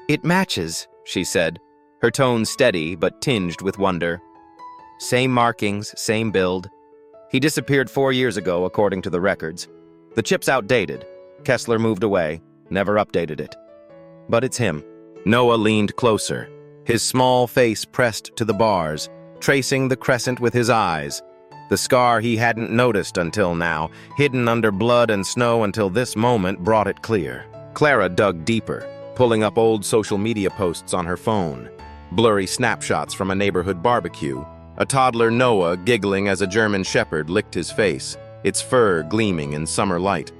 "It matches," she said, her tone steady but tinged with wonder. "Same markings, same build. He disappeared 4 years ago, according to the records. The chip's outdated. Kessler moved away, never updated it. But it's him." Noah leaned closer, his small face pressed to the bars, tracing the crescent with his eyes, the scar he hadn't noticed until now, hidden under blood and snow until this moment brought it clear. Clara dug deeper, pulling up old social media posts on her phone, blurry snapshots from a neighborhood barbecue, a toddler Noah giggling as a German Shepherd licked his face, its fur gleaming in summer light.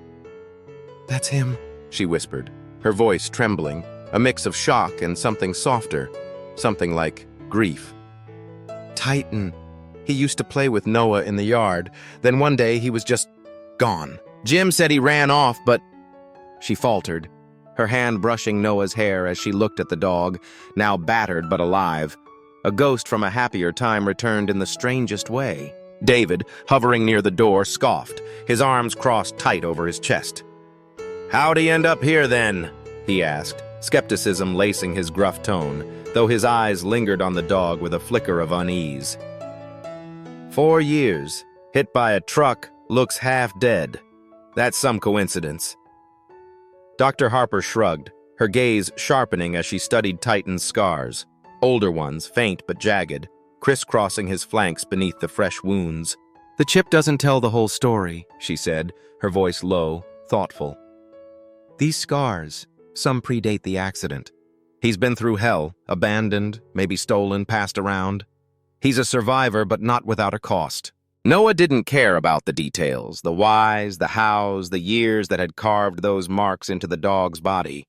"That's him," she whispered, her voice trembling, a mix of shock and something softer, something like grief. "Titan. He used to play with Noah in the yard. Then one day he was just gone. Jim said he ran off, but—" She faltered, her hand brushing Noah's hair as she looked at the dog, now battered but alive. A ghost from a happier time returned in the strangest way. David, hovering near the door, scoffed, his arms crossed tight over his chest. "How'd he end up here, then?" he asked, skepticism lacing his gruff tone, though his eyes lingered on the dog with a flicker of unease. 4 years, hit by a truck, looks half dead. That's some coincidence." Dr. Harper shrugged, her gaze sharpening as she studied Titan's scars. Older ones, faint but jagged, crisscrossing his flanks beneath the fresh wounds. "The chip doesn't tell the whole story," she said, her voice low, thoughtful. "These scars, some predate the accident. He's been through hell, abandoned, maybe stolen, passed around. He's a survivor, but not without a cost." Noah didn't care about the details, the whys, the hows, the years that had carved those marks into the dog's body.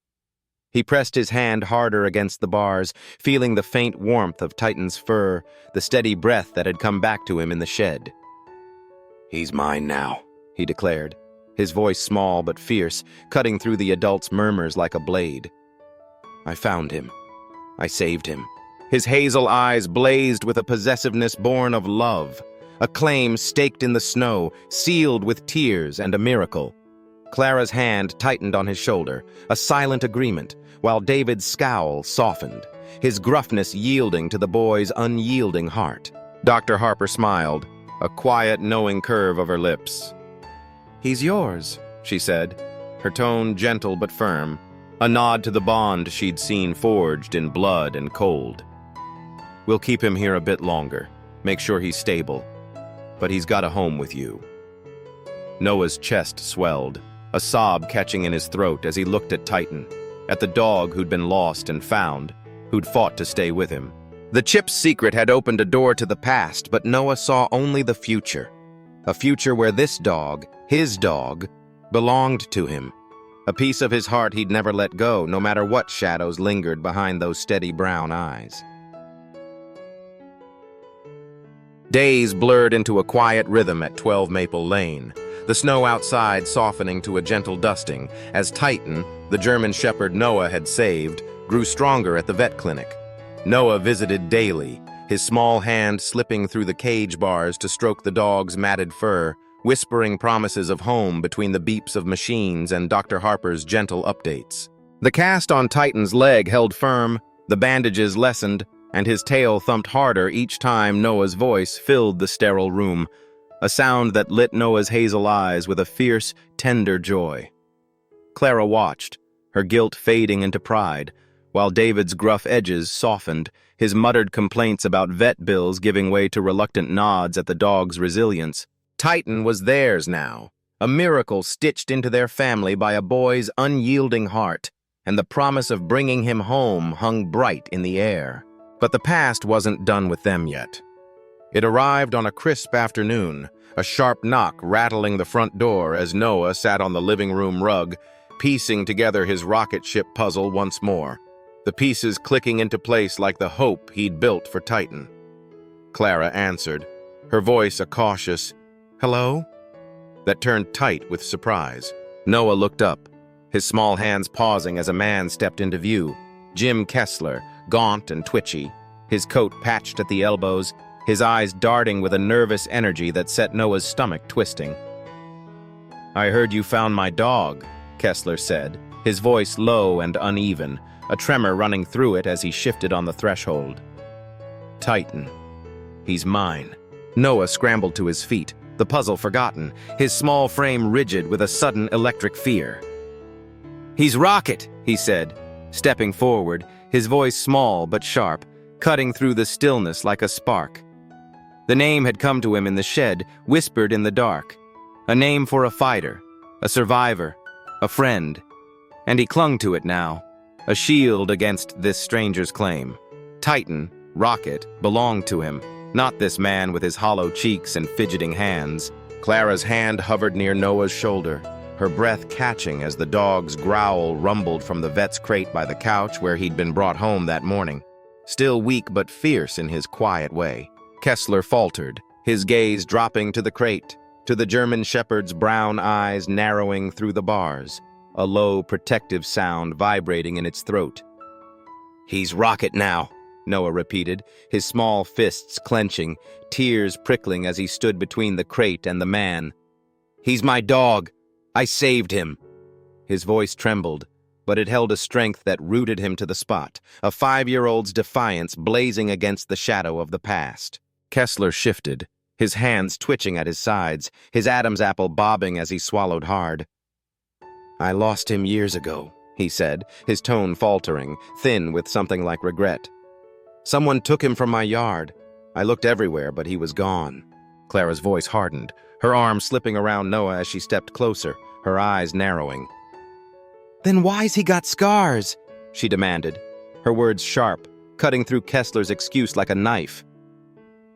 He pressed his hand harder against the bars, feeling the faint warmth of Titan's fur, the steady breath that had come back to him in the shed. "He's mine now," he declared, his voice small but fierce, cutting through the adult's murmurs like a blade. I found him. I saved him. His hazel eyes blazed with a possessiveness born of love, a claim staked in the snow, sealed with tears and a miracle. Clara's hand tightened on his shoulder, a silent agreement, while David's scowl softened, his gruffness yielding to the boy's unyielding heart. Dr. Harper smiled, a quiet, knowing curve of her lips. "He's yours," she said, her tone gentle but firm, a nod to the bond she'd seen forged in blood and cold. "We'll keep him here a bit longer, make sure he's stable, but he's got a home with you." Noah's chest swelled, a sob catching in his throat as he looked at Titan, at the dog who'd been lost and found, who'd fought to stay with him. The chip's secret had opened a door to the past, but Noah saw only the future. A future where this dog, his dog, belonged to him. A piece of his heart he'd never let go, no matter what shadows lingered behind those steady brown eyes. Days blurred into a quiet rhythm at 12 Maple Lane, the snow outside softening to a gentle dusting, as Titan, the German shepherd Noah had saved, grew stronger at the vet clinic. Noah visited daily, his small hand slipping through the cage bars to stroke the dog's matted fur, whispering promises of home between the beeps of machines and Dr. Harper's gentle updates. The cast on Titan's leg held firm, the bandages lessened, and his tail thumped harder each time Noah's voice filled the sterile room, a sound that lit Noah's hazel eyes with a fierce, tender joy. Clara watched, her guilt fading into pride, while David's gruff edges softened, his muttered complaints about vet bills giving way to reluctant nods at the dog's resilience. Titan was theirs now, a miracle stitched into their family by a boy's unyielding heart, and the promise of bringing him home hung bright in the air. But the past wasn't done with them yet. It arrived on a crisp afternoon, a sharp knock rattling the front door as Noah sat on the living room rug, piecing together his rocket ship puzzle once more, the pieces clicking into place like the hope he'd built for Titan. Clara answered, her voice a cautious, "Hello?" that turned tight with surprise. Noah looked up, his small hands pausing as a man stepped into view. Jim Kessler, gaunt and twitchy, his coat patched at the elbows, his eyes darting with a nervous energy that set Noah's stomach twisting. "I heard you found my dog," Kessler said, his voice low and uneven, a tremor running through it as he shifted on the threshold. "Titan. He's mine." Noah scrambled to his feet, the puzzle forgotten, his small frame rigid with a sudden electric fear. "He's Rocket," he said, stepping forward, his voice small but sharp, cutting through the stillness like a spark. The name had come to him in the shed, whispered in the dark. A name for a fighter, a survivor, a friend. And he clung to it now, a shield against this stranger's claim. Titan, Rocket, belonged to him, not this man with his hollow cheeks and fidgeting hands. Clara's hand hovered near Noah's shoulder, her breath catching as the dog's growl rumbled from the vet's crate by the couch where he'd been brought home that morning. Still weak but fierce in his quiet way, Kessler faltered, his gaze dropping to the crate, to the German shepherd's brown eyes narrowing through the bars, a low, protective sound vibrating in its throat. "He's Rocket now," Noah repeated, his small fists clenching, tears prickling as he stood between the crate and the man. "He's my dog. I saved him." His voice trembled, but it held a strength that rooted him to the spot, a 5-year-old's defiance blazing against the shadow of the past. Kessler shifted, his hands twitching at his sides, his Adam's apple bobbing as he swallowed hard. "I lost him years ago," he said, his tone faltering, thin with something like regret. "Someone took him from my yard. I looked everywhere, but he was gone." Clara's voice hardened, her arm slipping around Noah as she stepped closer, her eyes narrowing. "Then why's he got scars?" she demanded, her words sharp, cutting through Kessler's excuse like a knife.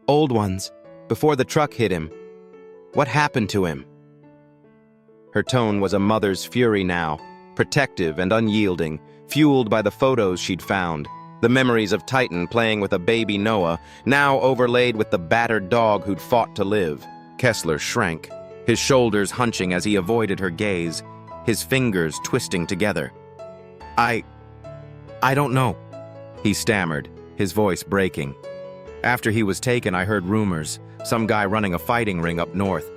"Old ones, before the truck hit him. What happened to him?" Her tone was a mother's fury now, protective and unyielding, fueled by the photos she'd found, the memories of Titan playing with a baby Noah, now overlaid with the battered dog who'd fought to live. Kessler shrank, his shoulders hunching as he avoided her gaze, his fingers twisting together. I I don't know, he stammered, his voice breaking. After he was taken, I heard rumors, some guy running a fighting ring up north.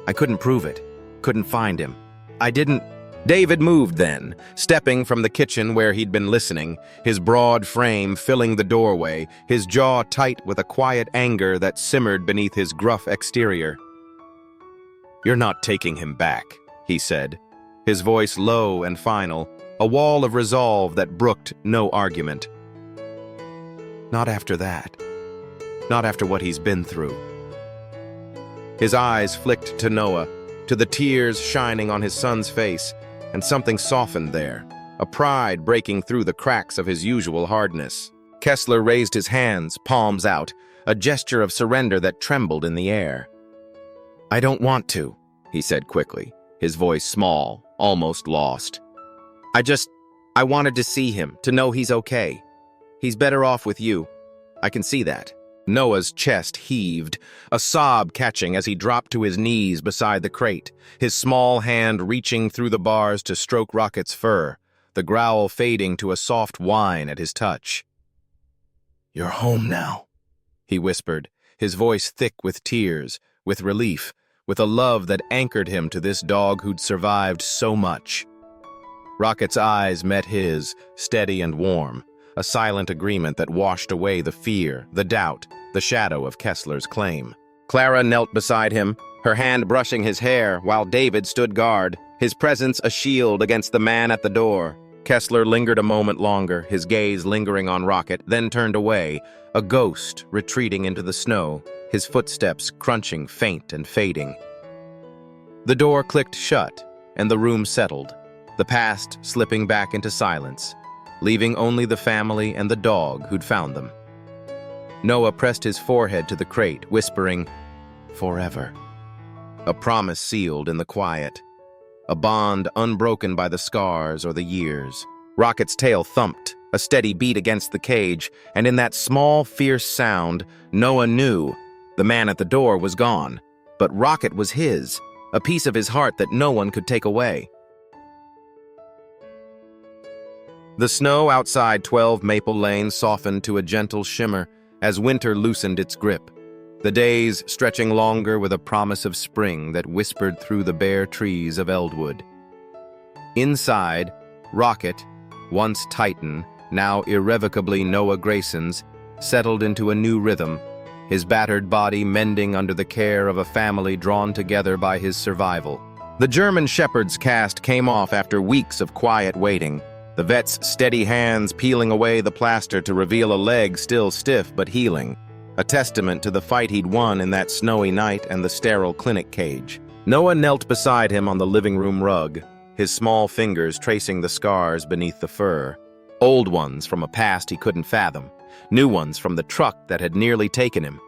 I couldn't prove it, couldn't find him. I didn't. David moved then, stepping from the kitchen where he'd been listening, his broad frame filling the doorway, his jaw tight with a quiet anger that simmered beneath his gruff exterior. "You're not taking him back," he said, his voice low and final, a wall of resolve that brooked no argument. "Not after that. Not after what he's been through." His eyes flicked to Noah, to the tears shining on his son's face, and something softened there, a pride breaking through the cracks of his usual hardness. Kessler raised his hands, palms out, a gesture of surrender that trembled in the air. "I don't want to," he said quickly, his voice small, almost lost. I wanted to see him, to know he's okay. He's better off with you. I can see that." Noah's chest heaved, a sob catching as he dropped to his knees beside the crate, his small hand reaching through the bars to stroke Rocket's fur, the growl fading to a soft whine at his touch. "You're home now," he whispered, his voice thick with tears, with relief, with a love that anchored him to this dog who'd survived so much. Rocket's eyes met his, steady and warm, a silent agreement that washed away the fear, the doubt, the shadow of Kessler's claim. Clara knelt beside him, her hand brushing his hair, while David stood guard, his presence a shield against the man at the door. Kessler lingered a moment longer, his gaze lingering on Rocket, then turned away, a ghost retreating into the snow, his footsteps crunching faint and fading. The door clicked shut, and the room settled, the past slipping back into silence, leaving only the family and the dog who'd found them. Noah pressed his forehead to the crate, whispering, "Forever." A promise sealed in the quiet, a bond unbroken by the scars or the years. Rocket's tail thumped, a steady beat against the cage, and in that small, fierce sound, Noah knew the man at the door was gone, but Rocket was his, a piece of his heart that no one could take away. The snow outside 12 Maple Lane softened to a gentle shimmer as winter loosened its grip, the days stretching longer with a promise of spring that whispered through the bare trees of Eldwood. Inside, Rocket, once Titan, now irrevocably Noah Grayson's, settled into a new rhythm, his battered body mending under the care of a family drawn together by his survival. The German shepherd's cast came off after weeks of quiet waiting, the vet's steady hands peeling away the plaster to reveal a leg still stiff but healing, a testament to the fight he'd won in that snowy night and the sterile clinic cage. Noah knelt beside him on the living room rug, his small fingers tracing the scars beneath the fur, old ones from a past he couldn't fathom, new ones from the truck that had nearly taken him.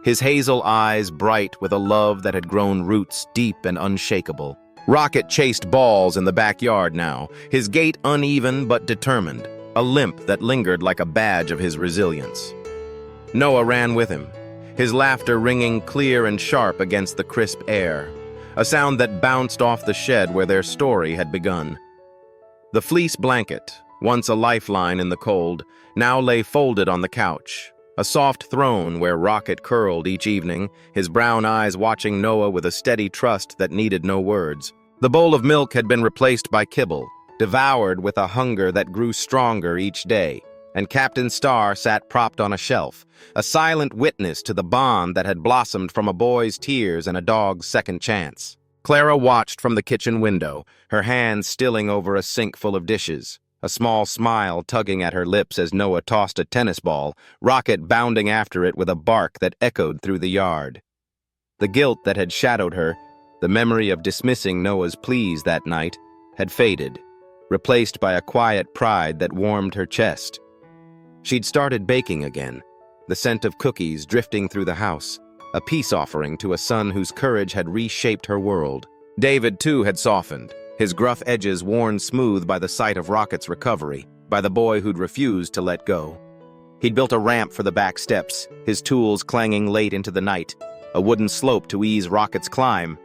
His hazel eyes bright with a love that had grown roots deep and unshakable. Rocket chased balls in the backyard now, his gait uneven but determined, a limp that lingered like a badge of his resilience. Noah ran with him, his laughter ringing clear and sharp against the crisp air, a sound that bounced off the shed where their story had begun. The fleece blanket, once a lifeline in the cold, now lay folded on the couch, a soft throne where Rocket curled each evening, his brown eyes watching Noah with a steady trust that needed no words. The bowl of milk had been replaced by kibble, devoured with a hunger that grew stronger each day, and Captain Starr sat propped on a shelf, a silent witness to the bond that had blossomed from a boy's tears and a dog's second chance. Clara watched from the kitchen window, her hands stilling over a sink full of dishes, a small smile tugging at her lips as Noah tossed a tennis ball, Rocket bounding after it with a bark that echoed through the yard. The guilt that had shadowed her, the memory of dismissing Noah's pleas that night, had faded, replaced by a quiet pride that warmed her chest. She'd started baking again, the scent of cookies drifting through the house, a peace offering to a son whose courage had reshaped her world. David, too, had softened, his gruff edges worn smooth by the sight of Rocket's recovery, by the boy who'd refused to let go. He'd built a ramp for the back steps, his tools clanging late into the night, a wooden slope to ease Rocket's climb,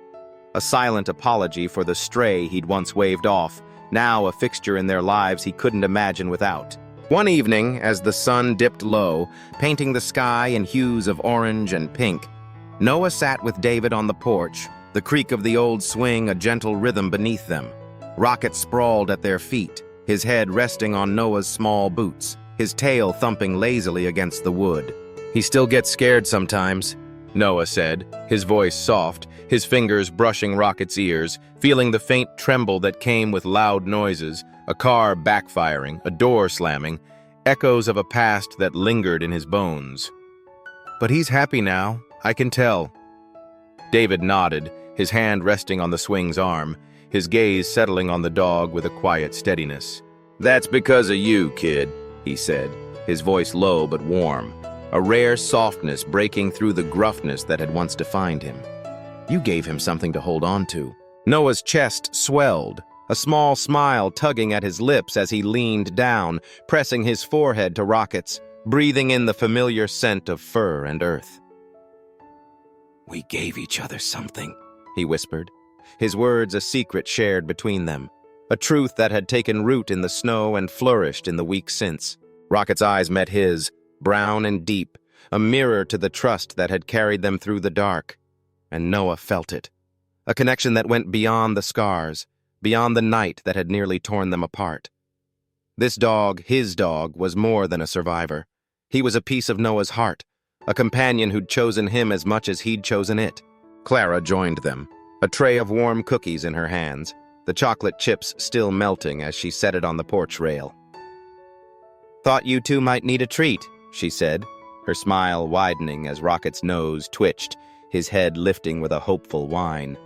a silent apology for the stray he'd once waved off, now a fixture in their lives he couldn't imagine without. One evening, as the sun dipped low, painting the sky in hues of orange and pink, Noah sat with David on the porch, the creak of the old swing a gentle rhythm beneath them. Rocket sprawled at their feet, his head resting on Noah's small boots, his tail thumping lazily against the wood. "He still gets scared sometimes," Noah said, his voice soft, his fingers brushing Rocket's ears, feeling the faint tremble that came with loud noises, a car backfiring, a door slamming, echoes of a past that lingered in his bones. "But he's happy now, I can tell." David nodded, his hand resting on the swing's arm, his gaze settling on the dog with a quiet steadiness. "That's because of you, kid," he said, his voice low but warm, a rare softness breaking through the gruffness that had once defined him. "You gave him something to hold on to." Noah's chest swelled, a small smile tugging at his lips as he leaned down, pressing his forehead to Rocket's, breathing in the familiar scent of fur and earth. "We gave each other something," he whispered, his words a secret shared between them, a truth that had taken root in the snow and flourished in the weeks since. Rocket's eyes met his, brown and deep, a mirror to the trust that had carried them through the dark. And Noah felt it, a connection that went beyond the scars, beyond the night that had nearly torn them apart. This dog, his dog, was more than a survivor. He was a piece of Noah's heart, a companion who'd chosen him as much as he'd chosen it. Clara joined them, a tray of warm cookies in her hands, the chocolate chips still melting as she set it on the porch rail. "Thought you two might need a treat," she said, her smile widening as Rocket's nose twitched, his head lifting with a hopeful whine.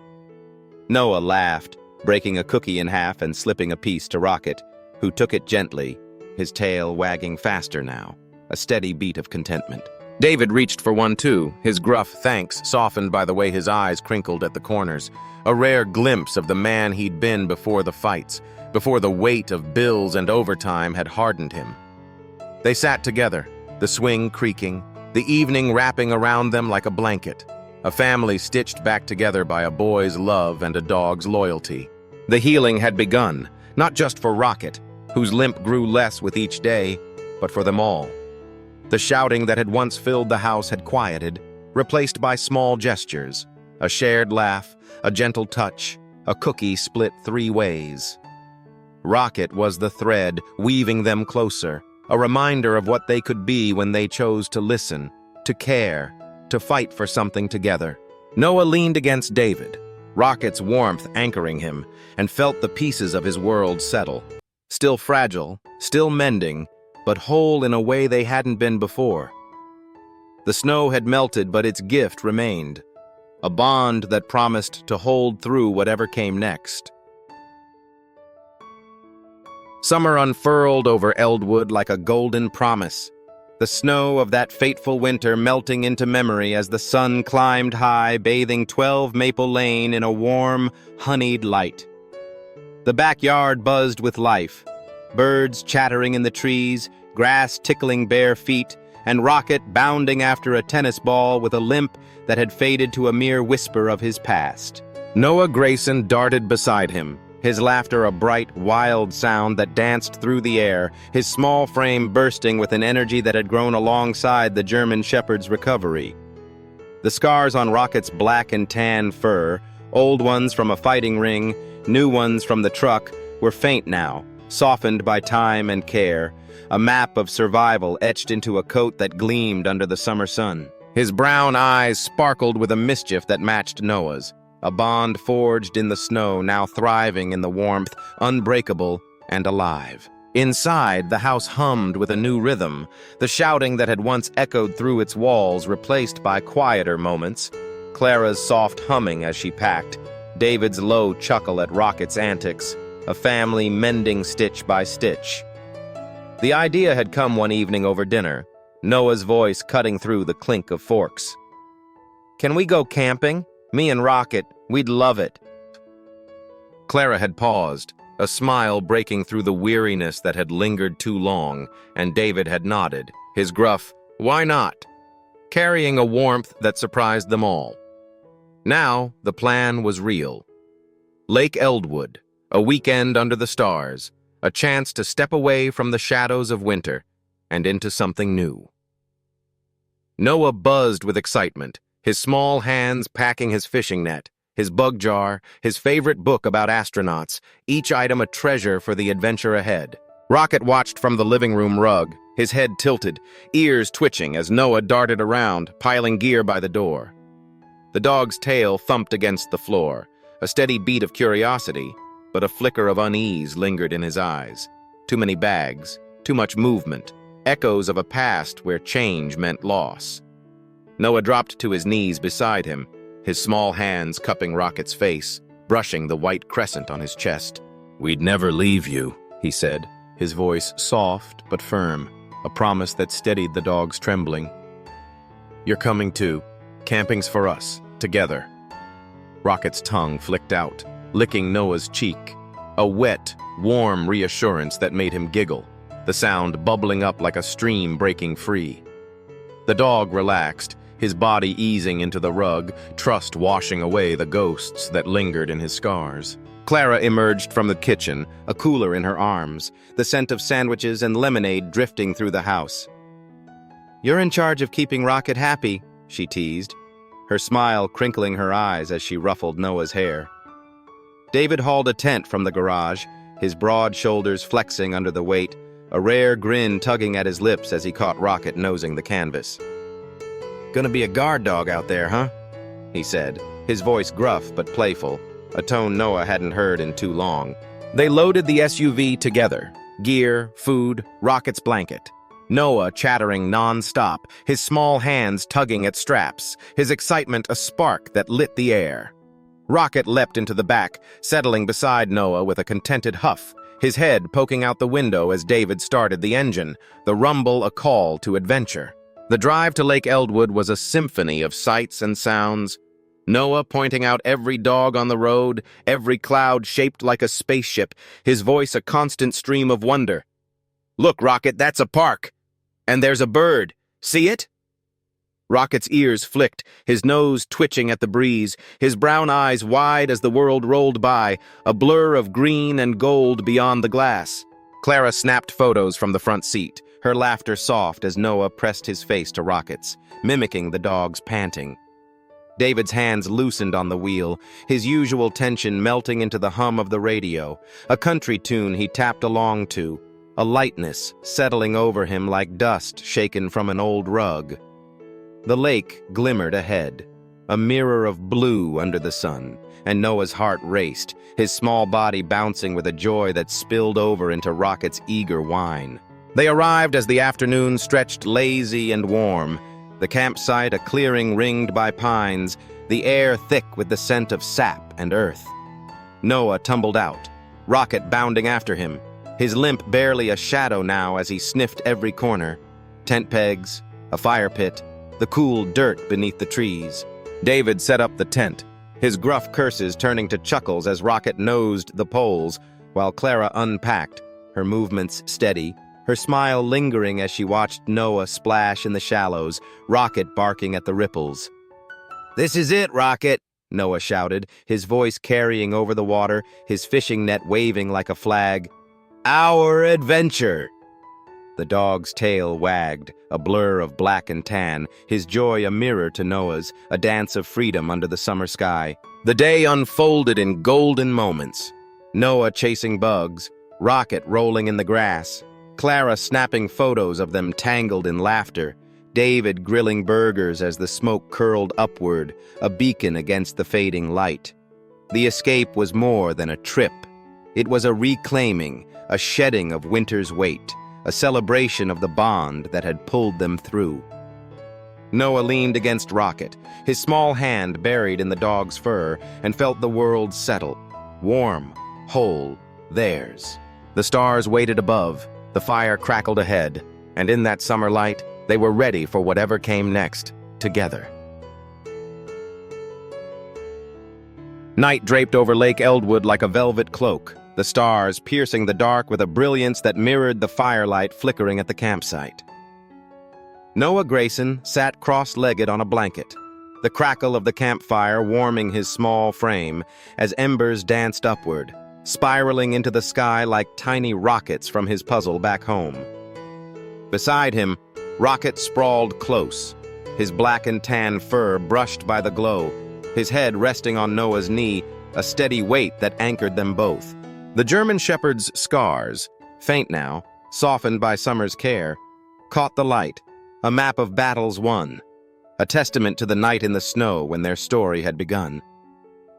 Noah laughed, breaking a cookie in half and slipping a piece to Rocket, who took it gently, his tail wagging faster now, a steady beat of contentment. David reached for one too, his gruff thanks softened by the way his eyes crinkled at the corners, a rare glimpse of the man he'd been before the fights, before the weight of bills and overtime had hardened him. They sat together, the swing creaking, the evening wrapping around them like a blanket, a family stitched back together by a boy's love and a dog's loyalty. The healing had begun, not just for Rocket, whose limp grew less with each day, but for them all. The shouting that had once filled the house had quieted, replaced by small gestures, a shared laugh, a gentle touch, a cookie split 3 ways. Rocket was the thread weaving them closer, a reminder of what they could be when they chose to listen, to care, to fight for something together. Noah leaned against David, Rocket's warmth anchoring him, and felt the pieces of his world settle. Still fragile, still mending, but whole in a way they hadn't been before. The snow had melted, but its gift remained, a bond that promised to hold through whatever came next. Summer unfurled over Eldwood like a golden promise, the snow of that fateful winter melting into memory as the sun climbed high, bathing 12 Maple Lane in a warm, honeyed light. The backyard buzzed with life, birds chattering in the trees, grass tickling bare feet, and Rocket bounding after a tennis ball with a limp that had faded to a mere whisper of his past. Noah Grayson darted beside him, his laughter a bright, wild sound that danced through the air, his small frame bursting with an energy that had grown alongside the German Shepherd's recovery. The scars on Rocket's black and tan fur, old ones from a fighting ring, new ones from the truck, were faint now, softened by time and care, a map of survival etched into a coat that gleamed under the summer sun. His brown eyes sparkled with a mischief that matched Noah's, a bond forged in the snow now thriving in the warmth, unbreakable and alive. Inside, the house hummed with a new rhythm, the shouting that had once echoed through its walls replaced by quieter moments, Clara's soft humming as she packed, David's low chuckle at Rocket's antics, a family mending stitch by stitch. The idea had come one evening over dinner, Noah's voice cutting through the clink of forks. "Can we go camping? Me and Rocket, we'd love it." Clara had paused, a smile breaking through the weariness that had lingered too long, and David had nodded, his gruff, "Why not?" carrying a warmth that surprised them all. Now, the plan was real. Lake Eldwood, a weekend under the stars, a chance to step away from the shadows of winter and into something new. Noah buzzed with excitement, his small hands packing his fishing net, his bug jar, his favorite book about astronauts, each item a treasure for the adventure ahead. Rocket watched from the living room rug, his head tilted, ears twitching as Noah darted around, piling gear by the door. The dog's tail thumped against the floor, a steady beat of curiosity, but a flicker of unease lingered in his eyes. Too many bags, too much movement, echoes of a past where change meant loss. Noah dropped to his knees beside him, his small hands cupping Rocket's face, brushing the white crescent on his chest. "We'd never leave you," he said, his voice soft but firm, a promise that steadied the dog's trembling. "You're coming too. Camping's for us, together." Rocket's tongue flicked out, licking Noah's cheek, a wet, warm reassurance that made him giggle, the sound bubbling up like a stream breaking free. The dog relaxed, his body easing into the rug, trust washing away the ghosts that lingered in his scars. Clara emerged from the kitchen, a cooler in her arms, the scent of sandwiches and lemonade drifting through the house. "You're in charge of keeping Rocket happy," she teased, her smile crinkling her eyes as she ruffled Noah's hair. David hauled a tent from the garage, his broad shoulders flexing under the weight, a rare grin tugging at his lips as he caught Rocket nosing the canvas. "Gonna be a guard dog out there, huh?" he said, his voice gruff but playful, a tone Noah hadn't heard in too long. They loaded the SUV together, gear, food, Rocket's blanket. Noah chattering non-stop, his small hands tugging at straps, his excitement a spark that lit the air. Rocket leapt into the back, settling beside Noah with a contented huff, his head poking out the window as David started the engine, the rumble a call to adventure. The drive to Lake Eldwood was a symphony of sights and sounds, Noah pointing out every dog on the road, every cloud shaped like a spaceship, his voice a constant stream of wonder. "Look, Rocket, that's a park. And there's a bird. See it?" Rocket's ears flicked, his nose twitching at the breeze, his brown eyes wide as the world rolled by, a blur of green and gold beyond the glass. Clara snapped photos from the front seat, her laughter soft as Noah pressed his face to Rocket's, mimicking the dog's panting. David's hands loosened on the wheel, his usual tension melting into the hum of the radio, a country tune he tapped along to, a lightness settling over him like dust shaken from an old rug. The lake glimmered ahead, a mirror of blue under the sun, and Noah's heart raced, his small body bouncing with a joy that spilled over into Rocket's eager whine. They arrived as the afternoon stretched lazy and warm, the campsite a clearing ringed by pines, the air thick with the scent of sap and earth. Noah tumbled out, Rocket bounding after him, his limp barely a shadow now as he sniffed every corner. Tent pegs, a fire pit, the cool dirt beneath the trees. David set up the tent, his gruff curses turning to chuckles as Rocket nosed the poles, while Clara unpacked, her movements steady, her smile lingering as she watched Noah splash in the shallows, Rocket barking at the ripples. "This is it, Rocket," Noah shouted, his voice carrying over the water, his fishing net waving like a flag. "Our adventure!" The dog's tail wagged, a blur of black and tan, his joy a mirror to Noah's, a dance of freedom under the summer sky. The day unfolded in golden moments. Noah chasing bugs, Rocket rolling in the grass, Clara snapping photos of them tangled in laughter, David grilling burgers as the smoke curled upward, a beacon against the fading light. The escape was more than a trip. It was a reclaiming, a shedding of winter's weight, a celebration of the bond that had pulled them through. Noah leaned against Rocket, his small hand buried in the dog's fur, and felt the world settle, warm, whole, theirs. The stars waited above, the fire crackled ahead, and in that summer light, they were ready for whatever came next, together. Night draped over Lake Eldwood like a velvet cloak, the stars piercing the dark with a brilliance that mirrored the firelight flickering at the campsite. Noah Grayson sat cross-legged on a blanket, the crackle of the campfire warming his small frame as embers danced upward, spiraling into the sky like tiny rockets from his puzzle back home. Beside him, Rocket sprawled close, his black and tan fur brushed by the glow, his head resting on Noah's knee, a steady weight that anchored them both. The German shepherd's scars, faint now, softened by summer's care, caught the light, a map of battles won, a testament to the night in the snow when their story had begun.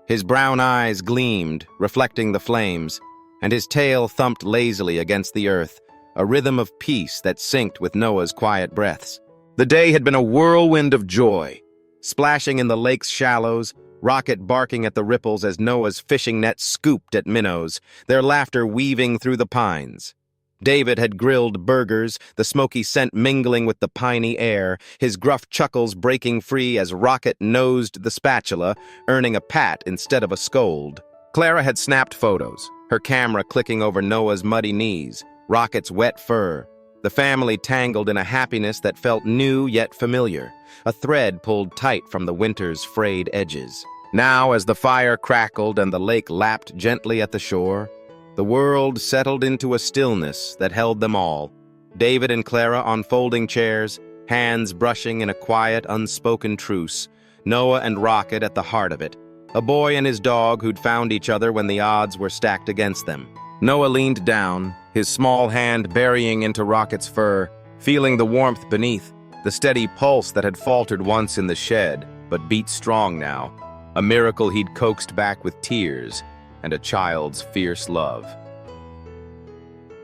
His brown eyes gleamed, reflecting the flames, and his tail thumped lazily against the earth, a rhythm of peace that synced with Noah's quiet breaths. The day had been a whirlwind of joy, splashing in the lake's shallows, Rocket barking at the ripples as Noah's fishing net scooped at minnows, their laughter weaving through the pines. David had grilled burgers, the smoky scent mingling with the piney air, his gruff chuckles breaking free as Rocket nosed the spatula, earning a pat instead of a scold. Clara had snapped photos, her camera clicking over Noah's muddy knees, Rocket's wet fur. The family tangled in a happiness that felt new yet familiar, a thread pulled tight from the winter's frayed edges. Now, as the fire crackled and the lake lapped gently at the shore, the world settled into a stillness that held them all. David and Clara on folding chairs, hands brushing in a quiet, unspoken truce. Noah and Rocket at the heart of it. A boy and his dog who'd found each other when the odds were stacked against them. Noah leaned down, his small hand burying into Rocket's fur, feeling the warmth beneath, the steady pulse that had faltered once in the shed, but beat strong now. A miracle he'd coaxed back with tears and a child's fierce love.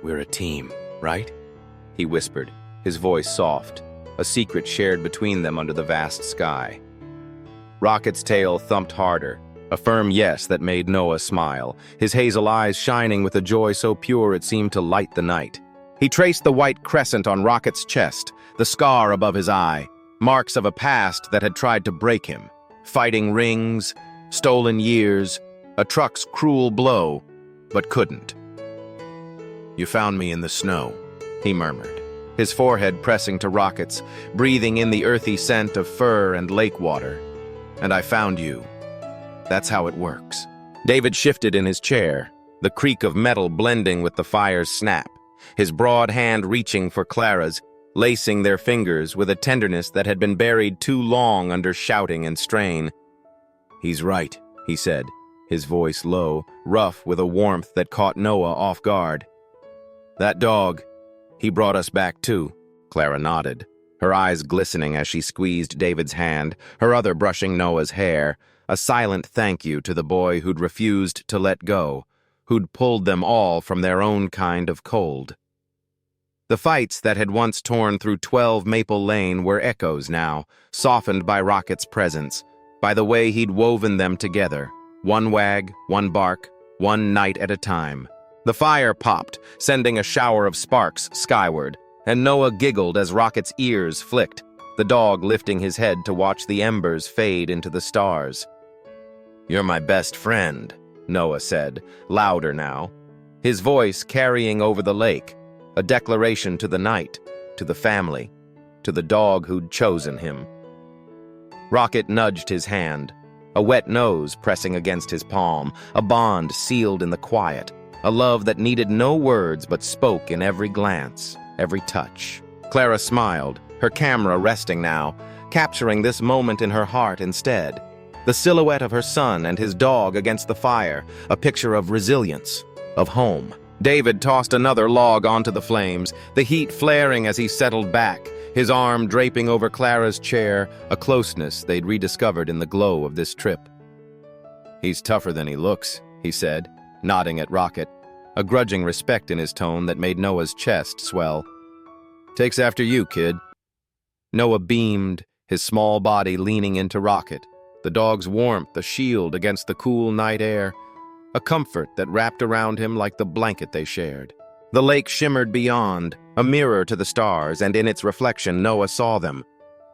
"We're a team, right?" he whispered, his voice soft, a secret shared between them under the vast sky. Rocket's tail thumped harder, a firm yes that made Noah smile, his hazel eyes shining with a joy so pure it seemed to light the night. He traced the white crescent on Rocket's chest, the scar above his eye, marks of a past that had tried to break him. Fighting rings, stolen years, a truck's cruel blow, but couldn't. "You found me in the snow," he murmured, his forehead pressing to Rocket's, breathing in the earthy scent of fur and lake water. "And I found you. That's how it works." David shifted in his chair, the creak of metal blending with the fire's snap, his broad hand reaching for Clara's, lacing their fingers with a tenderness that had been buried too long under shouting and strain. "He's right," he said, his voice low, rough with a warmth that caught Noah off guard. "That dog, he brought us back too." Clara nodded, her eyes glistening as she squeezed David's hand, her other brushing Noah's hair, a silent thank you to the boy who'd refused to let go, who'd pulled them all from their own kind of cold. The fights that had once torn through 12 Maple Lane were echoes now, softened by Rocket's presence, by the way he'd woven them together, one wag, one bark, one night at a time. The fire popped, sending a shower of sparks skyward, and Noah giggled as Rocket's ears flicked, the dog lifting his head to watch the embers fade into the stars. "You're my best friend," Noah said, louder now, his voice carrying over the lake, a declaration to the night, to the family, to the dog who'd chosen him. Rocket nudged his hand, a wet nose pressing against his palm, a bond sealed in the quiet, a love that needed no words but spoke in every glance, every touch. Clara smiled, her camera resting now, capturing this moment in her heart instead. The silhouette of her son and his dog against the fire, a picture of resilience, of home. David tossed another log onto the flames, the heat flaring as he settled back, his arm draping over Clara's chair, a closeness they'd rediscovered in the glow of this trip. "He's tougher than he looks," he said, nodding at Rocket, a grudging respect in his tone that made Noah's chest swell. "Takes after you, kid." Noah beamed, his small body leaning into Rocket, the dog's warmth a shield against the cool night air, a comfort that wrapped around him like the blanket they shared. The lake shimmered beyond, a mirror to the stars, and in its reflection Noah saw them.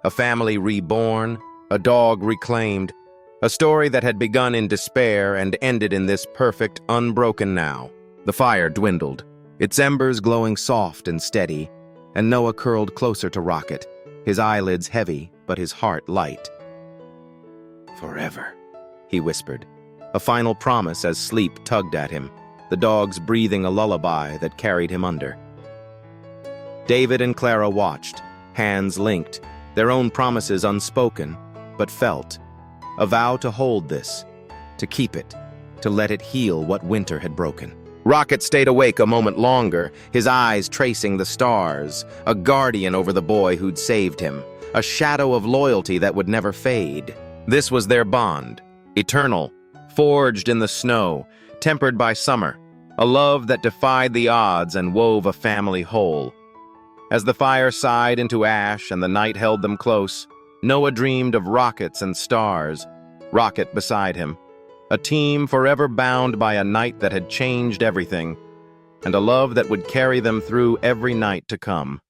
A family reborn, a dog reclaimed, a story that had begun in despair and ended in this perfect, unbroken now. The fire dwindled, its embers glowing soft and steady, and Noah curled closer to Rocket, his eyelids heavy but his heart light. "Forever," he whispered, a final promise as sleep tugged at him. the dogs breathing a lullaby that carried him under. David and Clara watched, hands linked, their own promises unspoken, but felt. A vow to hold this, to keep it, to let it heal what winter had broken. Rocket stayed awake a moment longer, his eyes tracing the stars, a guardian over the boy who'd saved him, a shadow of loyalty that would never fade. This was their bond, eternal, forged in the snow, tempered by summer, a love that defied the odds and wove a family whole. As the fire sighed into ash and the night held them close, Noah dreamed of rockets and stars, Rocket beside him, a team forever bound by a night that had changed everything, and a love that would carry them through every night to come.